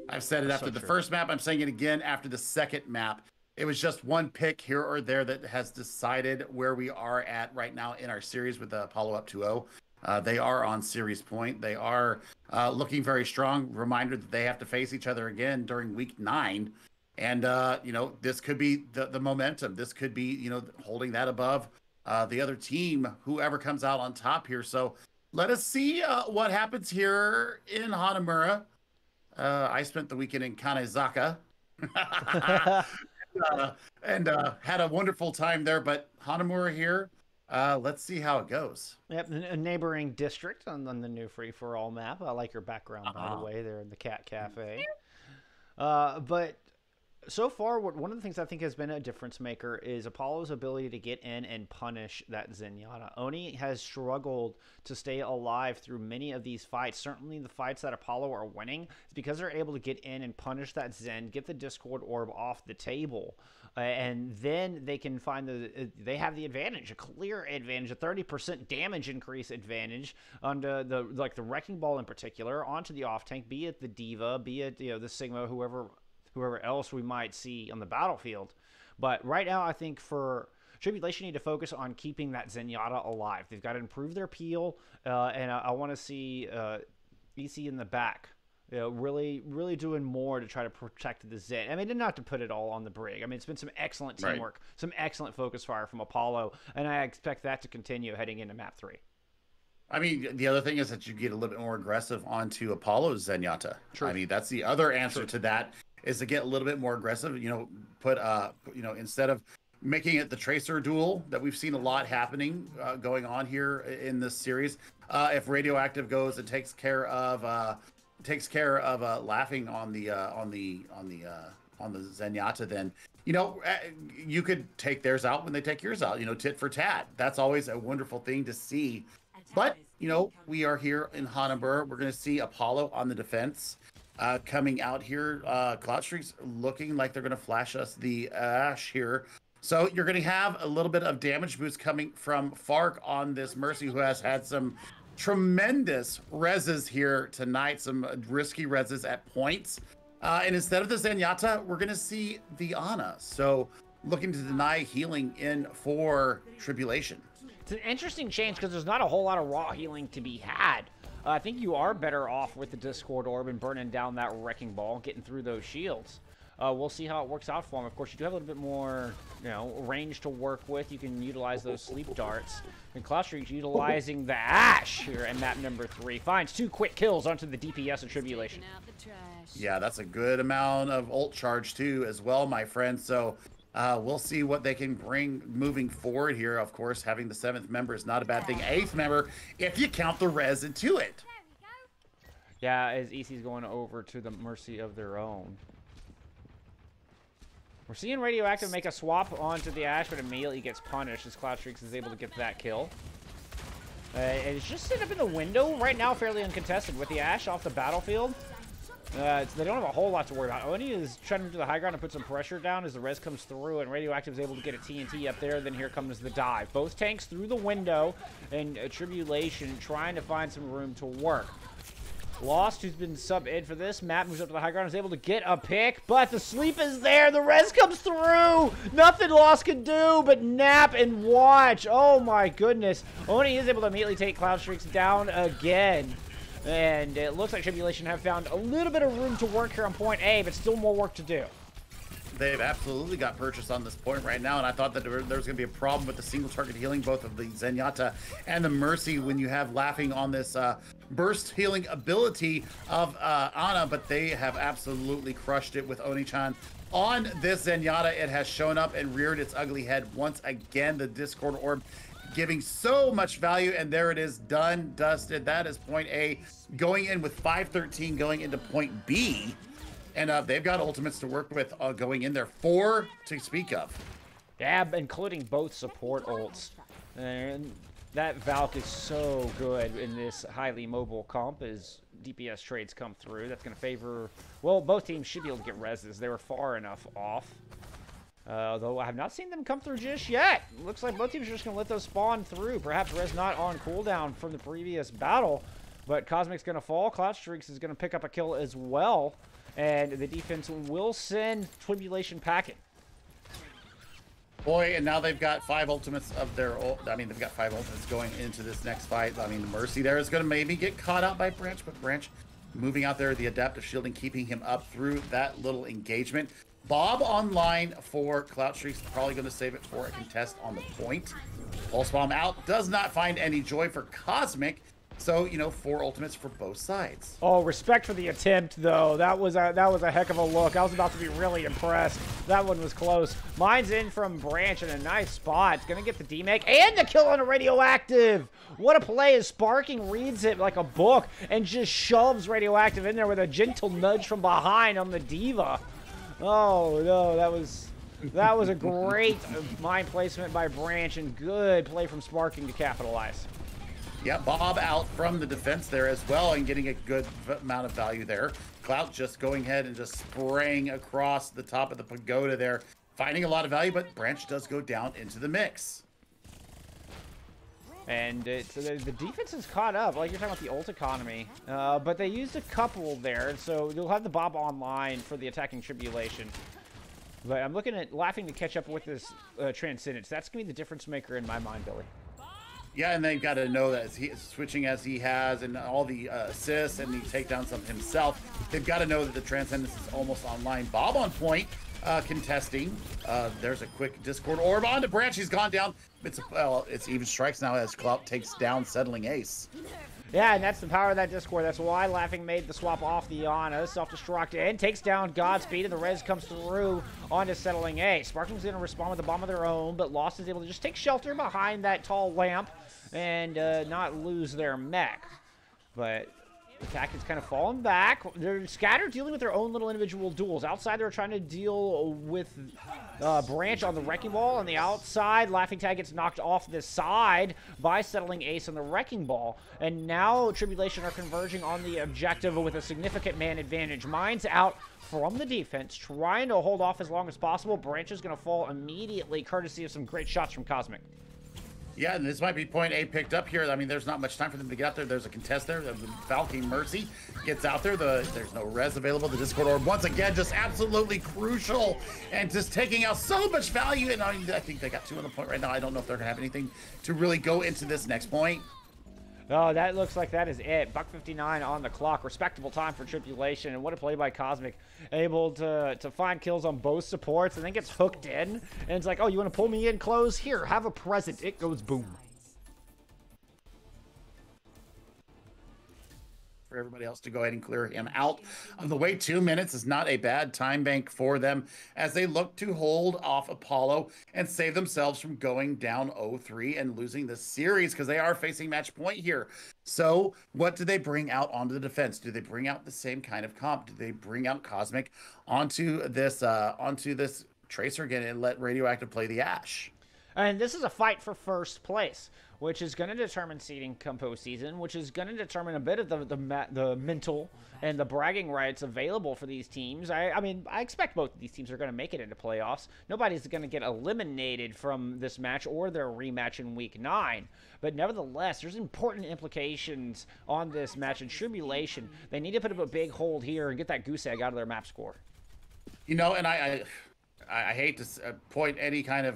Speaker 2: I've said it after the first map. I'm saying it again after the second map. It was just one pick here or there that has decided where we are at right now in our series with the Apollo up 2-0. They are on series point. They are looking very strong. Reminder that they have to face each other again during week 9. And, this could be the momentum. This could be, holding that above the other team, whoever comes out on top here. So let us see what happens here in Hanamura. I spent the weekend in Kanezaka. and had a wonderful time there, but Hanamura here, let's see how it goes.
Speaker 1: Yep, a neighboring district on the new free-for-all map. I like your background, by the way, there in the Cat Cafe. But so far, one of the things I think has been a difference maker is Apollo's ability to get in and punish that Zenyatta. Oni has struggled to stay alive through many of these fights. Certainly the fights that Apollo are winning is because they're able to get in and punish that Zen, get the Discord orb off the table. And then they can find they have the advantage, a clear advantage, a 30% damage increase advantage on the Wrecking Ball in particular, onto the off tank, be it the D.Va, be it the Sigma, whoever else we might see on the battlefield. But right now, I think for Tribulation, need to focus on keeping that Zenyatta alive. They've got to improve their peel, and I want to see EC in the back You know, really doing more to try to protect the Zen. I mean, not to put it all on the Brig. I mean, it's been some excellent teamwork, some excellent focus fire from Apollo, and I expect that to continue heading into map 3.
Speaker 2: I mean, the other thing is that you get a little bit more aggressive onto Apollo's Zenyatta.
Speaker 1: True.
Speaker 2: I mean, that's the other answer to that, is to get a little bit more aggressive. You know, put you know, instead of making it the Tracer duel that we've seen a lot happening going on here in this series, if Radioactive goes and takes care of laughing on the Zenyatta, then you know, you could take theirs out when they take yours out. You know, tit for tat. That's always a wonderful thing to see. But, you know, we are here in Hanabur. We're going to see Apollo on the defense coming out here. Cloudstreak's looking like they're going to flash us the Ash here. So you're going to have a little bit of damage boost coming from Fark on this Mercy, who has had some tremendous reses here tonight, some risky reses at points. And instead of the Zenyatta, we're going to see the Ana. So looking to deny healing in for Tribulation.
Speaker 1: It's an interesting change because there's not a whole lot of raw healing to be had. I think you are better off with the Discord Orb and burning down that Wrecking Ball, getting through those shields. We'll see how it works out for him. Of course, you do have a little bit more, you know, range to work with. You can utilize those sleep darts. And Cloudstreak's utilizing the Ash here in map number 3. Finds 2 quick kills onto the DPS of Tribulation.
Speaker 2: Yeah, that's a good amount of ult charge too as well, my friend. So we'll see what they can bring moving forward here. Of course, having the 7th member is not a bad thing. 8th member, if you count the res into it.
Speaker 1: Yeah, as EC's going over to the mercy of their own. We're seeing Radioactive make a swap onto the Ash, but immediately gets punished as Cloudstreaks is able to get that kill. And it's just sitting up in the window right now, fairly uncontested with the Ash off the battlefield. They don't have a whole lot to worry about. Oni is trying to move to the high ground and put some pressure down as the res comes through, and Radioactive is able to get a TNT up there. Then here comes the dive. Both tanks through the window, and Tribulation trying to find some room to work. Lost, who's been sub-ed for this map, moves up to the high ground, is able to get a pick, but the sleep is there. The res comes through. Nothing Lost can do but nap and watch. Oh my goodness. Oni is able to immediately take Cloudstreaks down again. And it looks like Tribulation have found a little bit of room to work here on point A, but still more work to do.
Speaker 2: They've absolutely got purchase on this point right now, and I thought that there was going to be a problem with the single target healing, both of the Zenyatta and the Mercy, when you have laughing on this burst healing ability of Ana, but they have absolutely crushed it with Oni-chan. On this Zenyatta, it has shown up and reared its ugly head once again. The Discord Orb giving so much value, and there it is, done, dusted. That is point A, going in with 513, going into point B. And they've got ultimates to work with going in there. 4 to speak of.
Speaker 1: Yeah, including both support ults. And that Valk is so good in this highly mobile comp as DPS trades come through. That's going to favor... Well, both teams should be able to get reses. They were far enough off. Though I have not seen them come through just yet. Looks like both teams are just going to let those spawn through. Perhaps res not on cooldown from the previous battle. But Cosmic's going to fall. Cloudstreaks is going to pick up a kill as well. And the defense will send Tribulation packing.
Speaker 2: Boy, and now they've got 5 ultimates of their... I mean, they've got 5 ultimates going into this next fight. I mean, the Mercy there is going to maybe get caught out by Branch, but Branch moving out there, the adaptive shielding, keeping him up through that little engagement. Bob online for Cloudstreaks, probably going to save it for a contest on the point. Pulse Bomb out, does not find any joy for Cosmic. So, you know, 4 ultimates for both sides.
Speaker 1: Oh, respect for the attempt, though. That was a heck of a look. I was about to be really impressed. That one was close. Mine's in from Branch in a nice spot. It's going to get the D-Make and the kill on a Radioactive. What a play as Sparking reads it like a book and just shoves Radioactive in there with a gentle nudge from behind on the Diva. Oh, no, that was a great mind placement by Branch and good play from Sparking to capitalize.
Speaker 2: Yeah, Bob out from the defense there as well and getting a good amount of value there. Cloud just going ahead and just spraying across the top of the pagoda there, finding a lot of value, but Branch does go down into the mix.
Speaker 1: And the defense is caught up, like you're talking about the ult economy, but they used a couple there, so you'll have the Bob online for the attacking Tribulation. But I'm looking at Laughing to catch up with this Transcendence. That's going to be the difference maker in my mind, Billy.
Speaker 2: Yeah, and they've got to know that switching as he has and all the assists and the takedowns of himself, they've got to know that the Transcendence is almost online. Bob on point, contesting. There's a quick Discord orb on the branch. He's gone down. It's even strikes now as Clout takes down Settling Ace.
Speaker 1: Yeah, and that's the power of that Discord. That's why Laughing made the swap off the Iana. Self-destruct and takes down Godspeed, and the res comes through onto Settling Ace. Sparkling's going to respond with a bomb of their own, but Lost is able to just take shelter behind that tall lamp and not lose their mech. But Attack is kind of falling back. They're scattered, dealing with their own little individual duels. Outside, they're trying to deal with Branch on the Wrecking Ball. On the outside, Laughing Tag gets knocked off the side by Settling Ace on the Wrecking Ball. And now Tribulation are converging on the objective with a significant man advantage. Mine's out from the defense, trying to hold off as long as possible. Branch is going to fall immediately, courtesy of some great shots from Cosmic.
Speaker 2: Yeah, and this might be point A picked up here. I mean, there's not much time for them to get out there. There's a contest there. The Valkyrie Mercy gets out there. There's no res available. The Discord Orb, once again, just absolutely crucial and just taking out so much value. And I think they got 2 on the point right now. I don't know if they're going to have anything to really go into this next point.
Speaker 1: Oh, that looks like that is it. $1:59 on the clock. Respectable time for Tribulation. And what a play by Cosmic. Able to find kills on both supports and then gets hooked in. And it's like, oh, you want to pull me in close? Here, have a present. It goes boom.
Speaker 2: For everybody else to go ahead and clear him out of the way. 2 minutes is not a bad time bank for them as they look to hold off Apollo and save themselves from going down 0-3 and losing the series, because they are facing match point here. So what do they bring out onto the defense? Do they bring out the same kind of comp? Do they bring out Cosmic onto this Tracer again and let Radioactive play the Ash?
Speaker 1: And this is a fight for first place, which is going to determine seeding come postseason, which is going to determine a bit of the mental and the bragging rights available for these teams. I mean, I expect both of these teams are going to make it into playoffs. Nobody's going to get eliminated from this match or their rematch in Week 9. But nevertheless, there's important implications on this match. And Tribulation, they need to put up a big hold here and get that goose egg out of their map score.
Speaker 2: You know, and I hate to point any kind of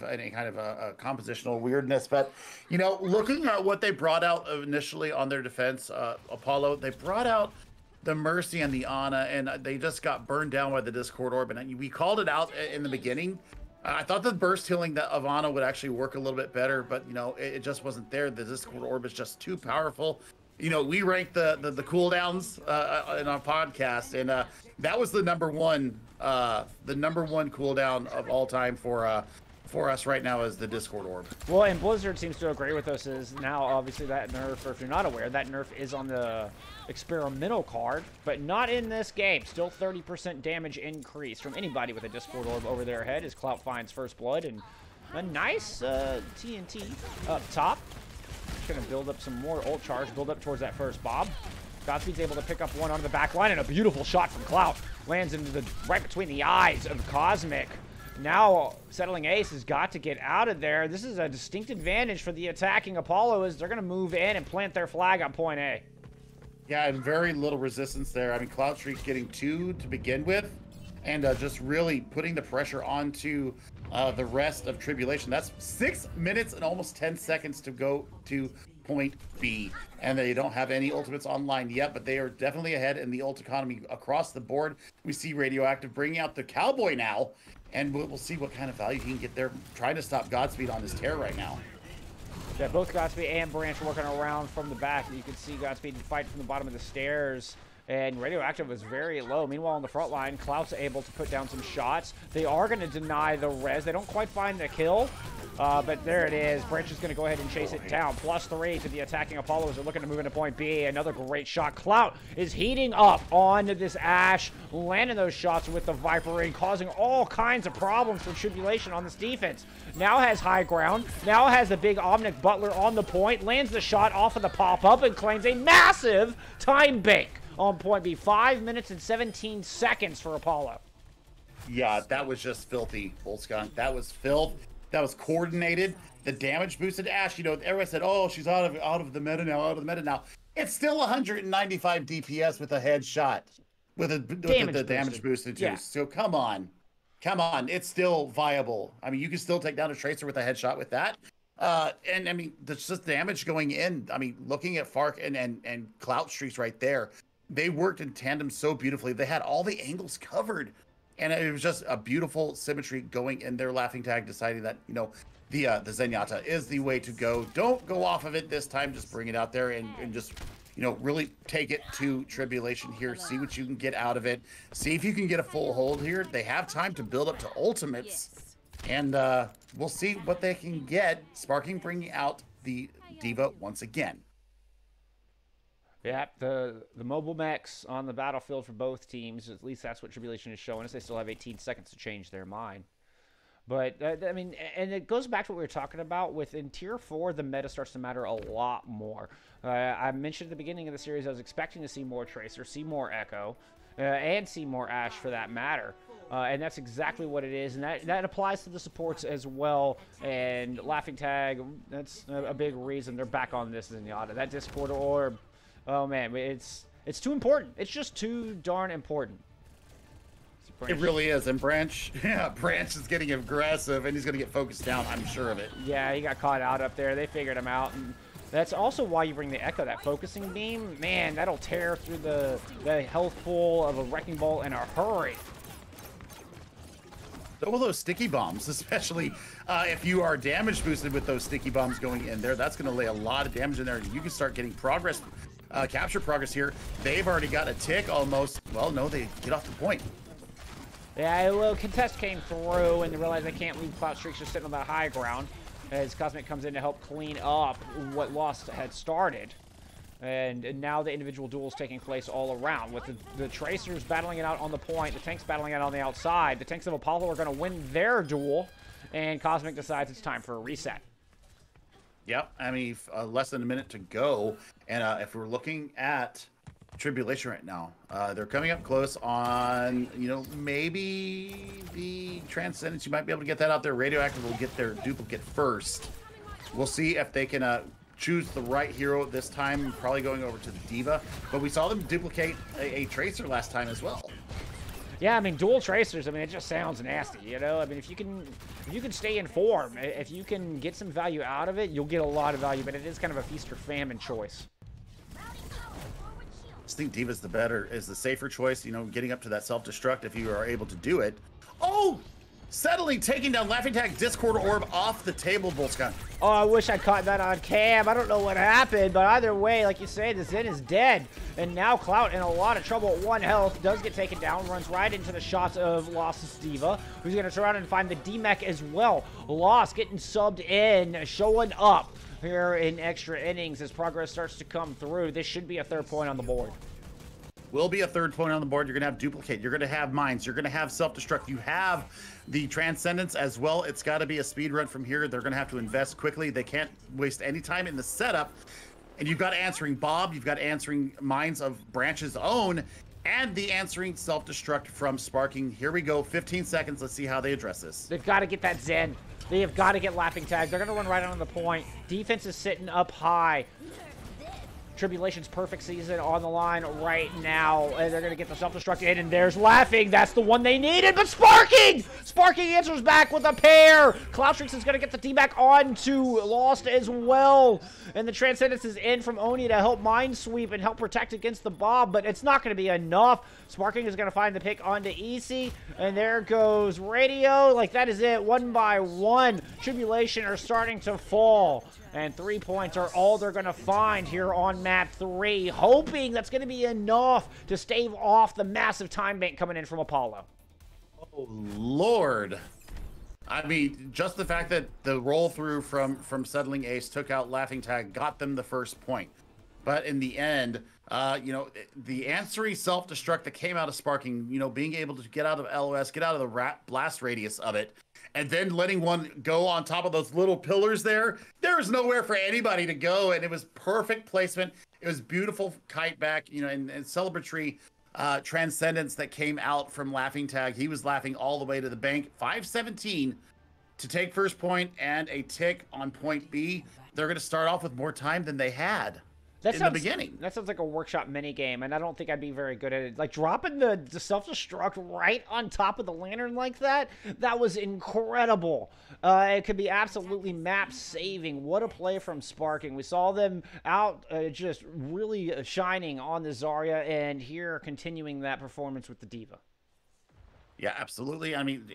Speaker 2: compositional weirdness, but you know, looking at what they brought out initially on their defense, Apollo, they brought out the Mercy and the Ana, and they just got burned down by the Discord Orb. And we called it out in the beginning. I thought the burst healing of Ana would actually work a little bit better, but you know, it just wasn't there. The Discord Orb is just too powerful. You know, we ranked the cooldowns in our podcast, and that was the number one cooldown of all time for us right now is the Discord Orb.
Speaker 1: Well, and Blizzard seems to agree with us. Is now obviously that nerf, or if you're not aware, that nerf is on the experimental card, but not in this game. Still 30% damage increase from anybody with a Discord Orb over their head as Clout finds first blood, and a nice TNT up top. Going to build up some more ult charge, build up towards that first Bob. Godspeed's able to pick up one onto the back line, and a beautiful shot from Clout lands into right between the eyes of Cosmic. Now, Settling Ace has got to get out of there. This is a distinct advantage for the attacking Apollo as they're going to move in and plant their flag on point A.
Speaker 2: Yeah, and very little resistance there. I mean, Cloud Streak getting 2 to begin with, and just really putting the pressure onto the rest of Tribulation. That's 6 minutes and almost 10 seconds to go to point B. And they don't have any ultimates online yet, but they are definitely ahead in the ult economy across the board. We see Radioactive bringing out the Cowboy now, and we'll see what kind of value he can get there, trying to stop Godspeed on this tear right now.
Speaker 1: Yeah, both Godspeed and Branch working around from the back. You can see Godspeed fight from the bottom of the stairs. And Radioactive was very low. Meanwhile, on the front line, Clout's able to put down some shots. They are going to deny the res. They don't quite find the kill, but there it is. Branch is going to go ahead and chase it down. +3 to the attacking Apollos. They're looking to move into point B. Another great shot. Clout is heating up on this Ash, landing those shots with the Viper Ring, causing all kinds of problems for Tribulation on this defense. Now has high ground. Now has the big Omnic Butler on the point. Lands the shot off of the pop-up and claims a massive time bank on point B. 5 minutes and 17 seconds for Apollo.
Speaker 2: Yeah, that was just filthy, Bullskunk. That was filth. That was coordinated. The damage boosted Ash. You know, everyone said, "Oh, she's out of the meta now." It's still 195 DPS with a headshot, with the damage boosted too. Yeah. So come on, it's still viable. I mean, you can still take down a Tracer with a headshot with that. And I mean, there's just damage going in. I mean, looking at Fark and Clout Streaks right there, they worked in tandem so beautifully. They had all the angles covered, and it was just a beautiful symmetry going in there. Laughing Tag deciding that, you know, the Zenyatta is the way to go. Don't go off of it this time. Just bring it out there and just, you know, really take it to Tribulation here. See what you can get out of it. See if you can get a full hold here. They have time to build up to ultimates. And we'll see what they can get. Sparking bringing out the D.Va once again.
Speaker 1: Yeah, the mobile mechs on the battlefield for both teams, at least that's what Tribulation is showing us. They still have 18 seconds to change their mind. But, I mean, and it goes back to what we were talking about. Within Tier 4, the meta starts to matter a lot more. I mentioned at the beginning of the series I was expecting to see more Tracer, see more Echo, and see more Ashe for that matter. And that's exactly what it is, and that applies to the supports as well. And Laughing Tag, that's a big reason they're back on this Zenyatta. That Discord orb, oh man, it's too important. It's just too darn important.
Speaker 2: It really is. And Branch, yeah, Branch is getting aggressive, and he's going to get focused down, I'm sure of it.
Speaker 1: Yeah, he got caught out up there. They figured him out, and that's also why you bring the Echo, that focusing beam. Man, that'll tear through the health pool of a Wrecking Ball in a hurry.
Speaker 2: All those sticky bombs, especially if you are damage boosted with those sticky bombs going in there, that's going to lay a lot of damage in there, and you can start getting progress, capture progress here. They've already got a tick almost. Well, no, they get off the point.
Speaker 1: Yeah, a little contest came through, and they realized they can't leave Cloud Streaks just sitting on that high ground as Cosmic comes in to help clean up what Lost had started. And now the individual duels taking place all around, with the Tracers battling it out on the point, the tanks battling it out on the outside. The tanks of Apollo are going to win their duel, and Cosmic decides it's time for a reset.
Speaker 2: Yep, I mean, less than a minute to go, and if we're looking at Tribulation right now, they're coming up close on, you know, maybe the Transcendence. You might be able to get that out there. Radioactive will get their duplicate first. We'll see if they can choose the right hero this time, probably going over to the D.Va. But we saw them duplicate a Tracer last time as well.
Speaker 1: Yeah, I mean, dual Tracers, I mean, it just sounds nasty, you know? I mean, if you can stay in form, if you can get some value out of it, you'll get a lot of value, but it is kind of a feast or famine choice.
Speaker 2: I think D.Va's the safer choice, you know, getting up to that self-destruct if you are able to do it. Oh! Settling, taking down Laughing Tag Discord Orb off the table, Boltzcon.
Speaker 1: Oh, I wish I caught that on cam. I don't know what happened, but either way, like you say, the Zen is dead. And now Clout in a lot of trouble at 1 health, does get taken down, runs right into the shots of Lost's D.Va, who's going to turn around and find the D-Mech as well. Lost getting subbed in, showing up here in extra innings as progress starts to come through. This should be a 3rd point on the board.
Speaker 2: Will be a 3rd point on the board. You're going to have Duplicate. You're going to have Mines. You're going to have Self-Destruct. You have the Transcendence as well. It's got to be a speed run from here. They're going to have to invest quickly. They can't waste any time in the setup. And you've got answering Bob. You've got answering Mines of Branch's own. And the answering Self-Destruct from Sparking. Here we go. 15 seconds. Let's see how they address this.
Speaker 1: They've got to get that Zen. They have got to get Laughing Tag. They're going to run right on the point. Defense is sitting up high. Tribulation's perfect season on the line right now. And they're going to get the self-destruct in, and there's Laughing. That's the one they needed, but Sparking! Sparking answers back with a pair. Cloud Streaks is going to get the D-Back on to Lost as well. And the Transcendence is in from Oni to help Minesweep and help protect against the Bob, but it's not going to be enough. Sparking is going to find the pick onto EC, and there goes Radio. Like, that is it, 1 by 1. Tribulation are starting to fall. And 3 points are all they're going to find here on map 3, hoping that's going to be enough to stave off the massive time bank coming in from Apollo.
Speaker 2: Oh, Lord. I mean, just the fact that the roll through from Settling Ace took out Laughing Tag got them the 1st point. But in the end, you know, the answering self-destruct that came out of Sparking, you know, being able to get out of LOS, get out of the blast radius of it, and then letting one go on top of those little pillars there was nowhere for anybody to go, and it was perfect placement. It was beautiful kite back, you know, and celebratory Transcendence that came out from Laughing Tag. He was laughing all the way to the bank. 5:17 to take 1st point and a tick on point B. They're going to start off with more time than they had.
Speaker 1: That
Speaker 2: in the
Speaker 1: sounds
Speaker 2: beginning.
Speaker 1: that sounds like a workshop mini game, and I don't think I'd be very good at it. Like dropping the self-destruct right on top of the lantern like that, that was incredible. It could be absolutely map saving. What a play from Sparking. We saw them out just really shining on the Zarya, and here continuing that performance with the Diva.
Speaker 2: Yeah, absolutely. I mean,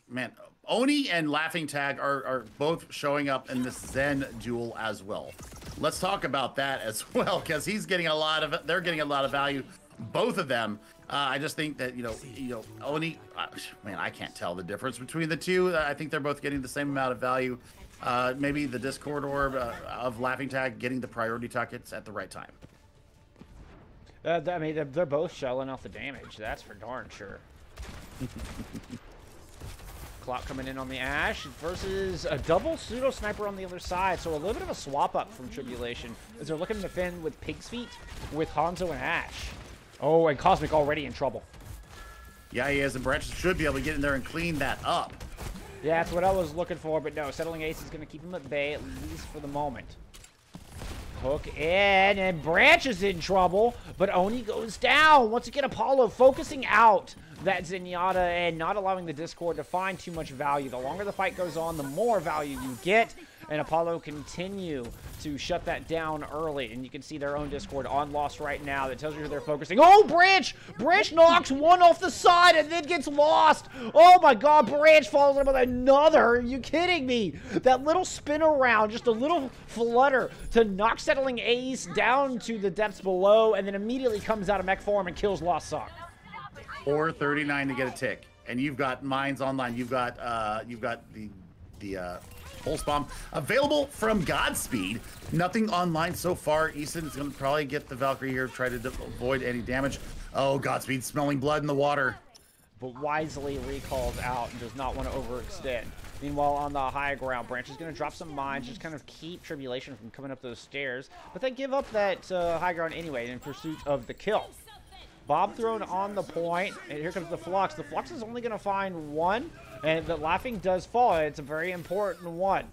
Speaker 2: man, Oni and Laughing Tag are both showing up in this Zen duel as well. Let's talk about that as well, because they're getting a lot of value, both of them. I just think that Oni, man, I can't tell the difference between the two. I think they're both getting the same amount of value. Maybe the Discord orb of Laughing Tag getting the priority tuckets at the right time.
Speaker 1: I mean, they're both shelling off the damage. That's for darn sure. Clock coming in on the Ashe versus a double pseudo sniper on the other side, so a little bit of a swap up from Tribulation as they're looking to defend with Pig's Feet with Hanzo and Ashe. Oh, and Cosmic already in trouble.
Speaker 2: Yeah, he is, and Branches should be able to get in there and clean that up.
Speaker 1: Yeah, that's what I was looking for, but no, Settling Ace is going to keep him at bay, at least for the moment. Hook in, and Branch is in trouble, but Oni goes down. Once again, Apollo focusing out that Zenyatta and not allowing the Discord to find too much value. The longer the fight goes on, the more value you get, and Apollo continue to shut that down early. And you can see their own Discord on Lost right now. That tells you who they're focusing. Oh, Branch! Branch knocks one off the side and then gets lost. Oh my god, Branch follows up with another. Are you kidding me? That little spin around, just a little flutter to knock Settling Ace down to the depths below, and then immediately comes out of mech form and kills Lost Sock.
Speaker 2: 439 to get a tick, and you've got mines online. You've got the pulse bomb available from Godspeed. Nothing online so far. Easton is going to probably get the Valkyrie here, try to avoid any damage. Oh, Godspeed smelling blood in the water,
Speaker 1: but wisely recalls out and does not want to overextend. Meanwhile, on the high ground, Branch is going to drop some mines, just kind of keep Tribulation from coming up those stairs, but they give up that high ground anyway in pursuit of the kill. Bob thrown on the point, and here comes the Flux. The Flux is only going to find one, and the Laughing does fall. It's a very important one.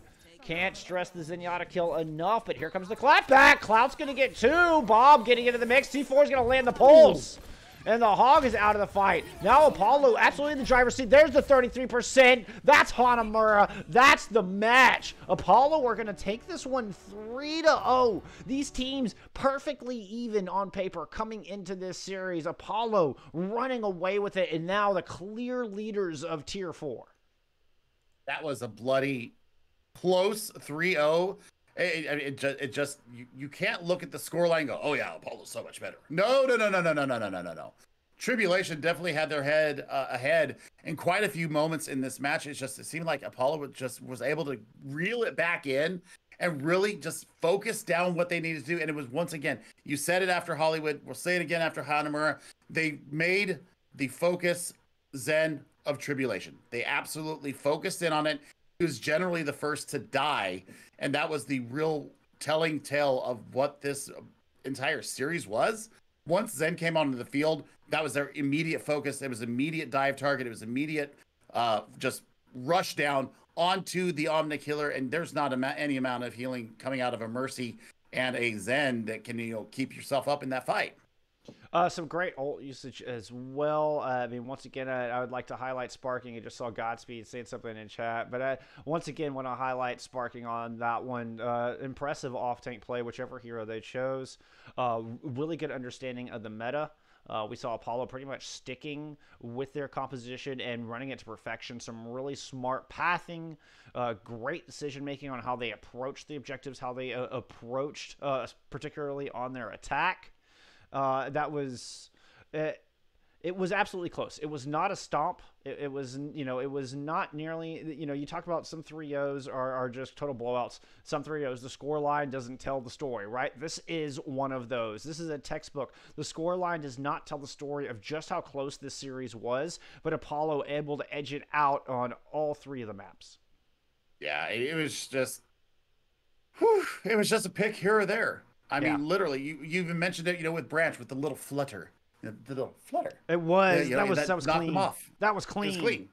Speaker 1: Can't stress the Zenyatta kill enough, but here comes the clapback. Cloud's going to get two. Bob getting into the mix. T4 is going to land the pulse. And the Hog is out of the fight. Now Apollo absolutely in the driver's seat. There's the 33%. That's Hanamura. That's the match. Apollo are going to take this one 3-0. These teams perfectly even on paper coming into this series. Apollo running away with it, and now the clear leaders of Tier 4.
Speaker 2: That was a bloody close 3-0. It just you can't look at the scoreline and go, oh yeah, Apollo's so much better. No. Tribulation definitely had their head ahead in quite a few moments in this match. It seemed like Apollo was able to reel it back in and really just focus down what they needed to do. And it was, once again, you said it after Hollywood, we'll say it again after Hanamura. They made the focus Zen of Tribulation. They absolutely focused in on it. He was generally the first to die, and that was the real telling tale of what this entire series was. Once Zen came onto the field, that was their immediate focus. It was immediate dive target. It was immediate just rush down onto the Omnic healer, and there's not any amount of healing coming out of a Mercy and a Zen that can keep yourself up in that fight.
Speaker 1: Some great ult usage as well. I mean, once again, I would like to highlight Sparking. I just saw Godspeed saying something in chat, but I once again want to highlight Sparking on that one. Impressive off-tank play, whichever hero they chose. Really good understanding of the meta. We saw Apollo pretty much sticking with their composition and running it to perfection. Some really smart pathing, great decision-making on how they approached the objectives, how they approached, particularly on their attack. That was it was absolutely close. It was not a stomp. It was, it was not nearly, you talk about some 3-0s are just total blowouts. Some 3-0s, the score line doesn't tell the story, right? This is one of those. This is a textbook. The score line does not tell the story of just how close this series was, but Apollo able to edge it out on all three of the maps.
Speaker 2: Yeah, it was just a pick here or there. I mean, literally, you even mentioned it, with Branch with the little flutter. The little flutter.
Speaker 1: It was. That was clean.
Speaker 2: Them off.
Speaker 1: That was clean.
Speaker 2: It was clean.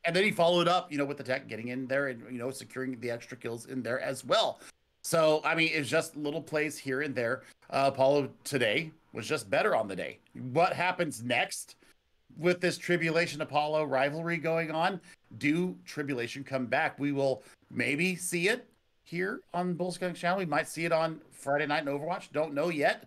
Speaker 2: And then he followed up, with the tech getting in there and, securing the extra kills in there as well. So, I mean, it's just little plays here and there. Apollo today was just better on the day. What happens next with this Tribulation Apollo rivalry going on? Do Tribulation come back? We will maybe see it here on Bull Skunk Channel. We might see it on Friday night in Overwatch. Don't know yet.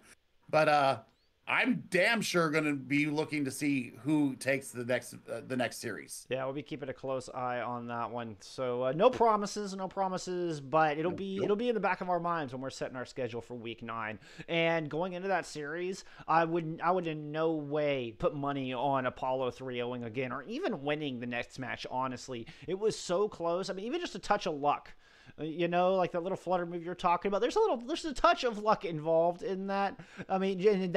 Speaker 2: But I'm damn sure going to be looking to see who takes the next series.
Speaker 1: Yeah, we'll be keeping a close eye on that one. So no promises, no promises, but it'll be in the back of our minds when we're setting our schedule for Week 9. And going into that series, I would in no way put money on Apollo 3-0ing again, or even winning the next match. Honestly, it was so close. I mean, even just a touch of luck. You know, like that little flutter move you're talking about. There's a touch of luck involved in that. I mean,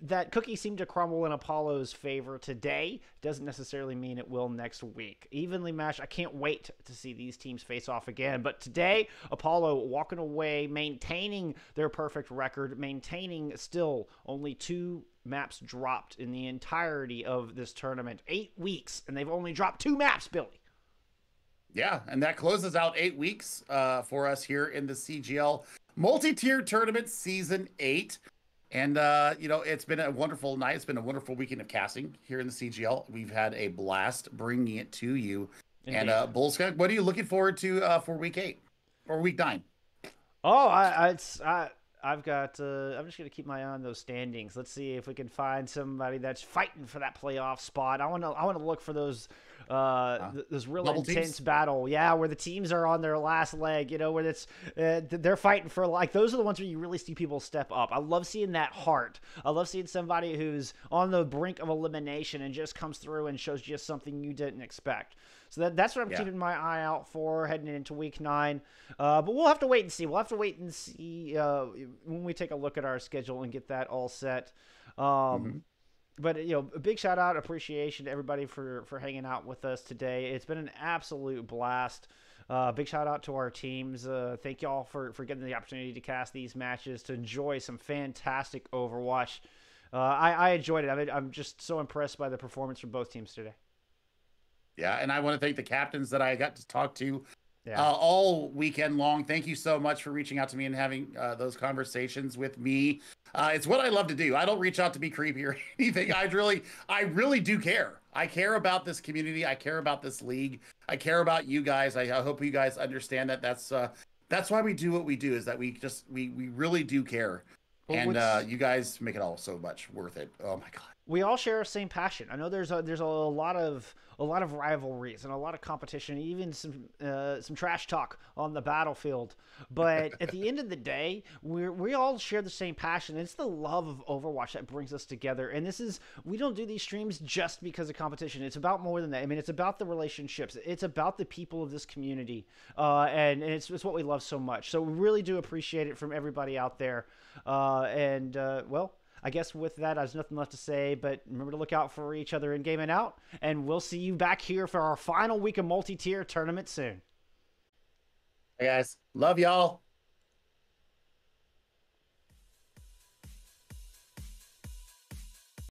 Speaker 1: that cookie seemed to crumble in Apollo's favor today. Doesn't necessarily mean it will next week. Evenly matched. I can't wait to see these teams face off again. But today, Apollo walking away, maintaining their perfect record, maintaining still only 2 maps dropped in the entirety of this tournament. 8 weeks, and they've only dropped 2 maps, Billy.
Speaker 2: Yeah, and that closes out 8 weeks for us here in the CGL Multi-Tier Tournament Season 8. And, it's been a wonderful night. It's been a wonderful weekend of casting here in the CGL. We've had a blast bringing it to you. Indeed. And, Bullskunk, what are you looking forward to for Week 8 or Week 9?
Speaker 1: Oh, I've got. I'm just gonna keep my eye on those standings. Let's see if we can find somebody that's fighting for that playoff spot. I want to look for those. This real intense teams. Battle, yeah, where the teams are on their last leg, where it's they're fighting for, like, those are the ones where you really see people step up. I love seeing that heart. I love seeing somebody who's on the brink of elimination and just comes through and shows just something you didn't expect. So that's what I'm keeping my eye out for heading into Week 9. But we'll have to wait and see. We'll have to wait and see when we take a look at our schedule and get that all set. But, a big shout out, appreciation to everybody for hanging out with us today. It's been an absolute blast. Big shout out to our teams. Thank y'all for getting the opportunity to cast these matches, to enjoy some fantastic Overwatch. I enjoyed it. I'm just so impressed by the performance from both teams today.
Speaker 2: Yeah, and I want to thank the captains that I got to talk to all weekend long. Thank you so much for reaching out to me and having those conversations with me. It's what I love to do. I don't reach out to be creepy or anything. I really do care. I care about this community. I care about this league. I care about you guys. I hope you guys understand that. That's why we do what we do, is that we really do care. Well, and you guys make it all so much worth it. Oh my God.
Speaker 1: We all share the same passion. I know there's a lot of rivalries and a lot of competition, even some trash talk on the battlefield. But at the end of the day, we all share the same passion. It's the love of Overwatch that brings us together. And we don't do these streams just because of competition. It's about more than that. I mean, it's about the relationships. It's about the people of this community, and it's what we love so much. So we really do appreciate it from everybody out there. Well, I guess with that, there's nothing left to say, but remember to look out for each other in Game and Out, and we'll see you back here for our final week of multi-tier tournament soon.
Speaker 2: Hey guys, love y'all.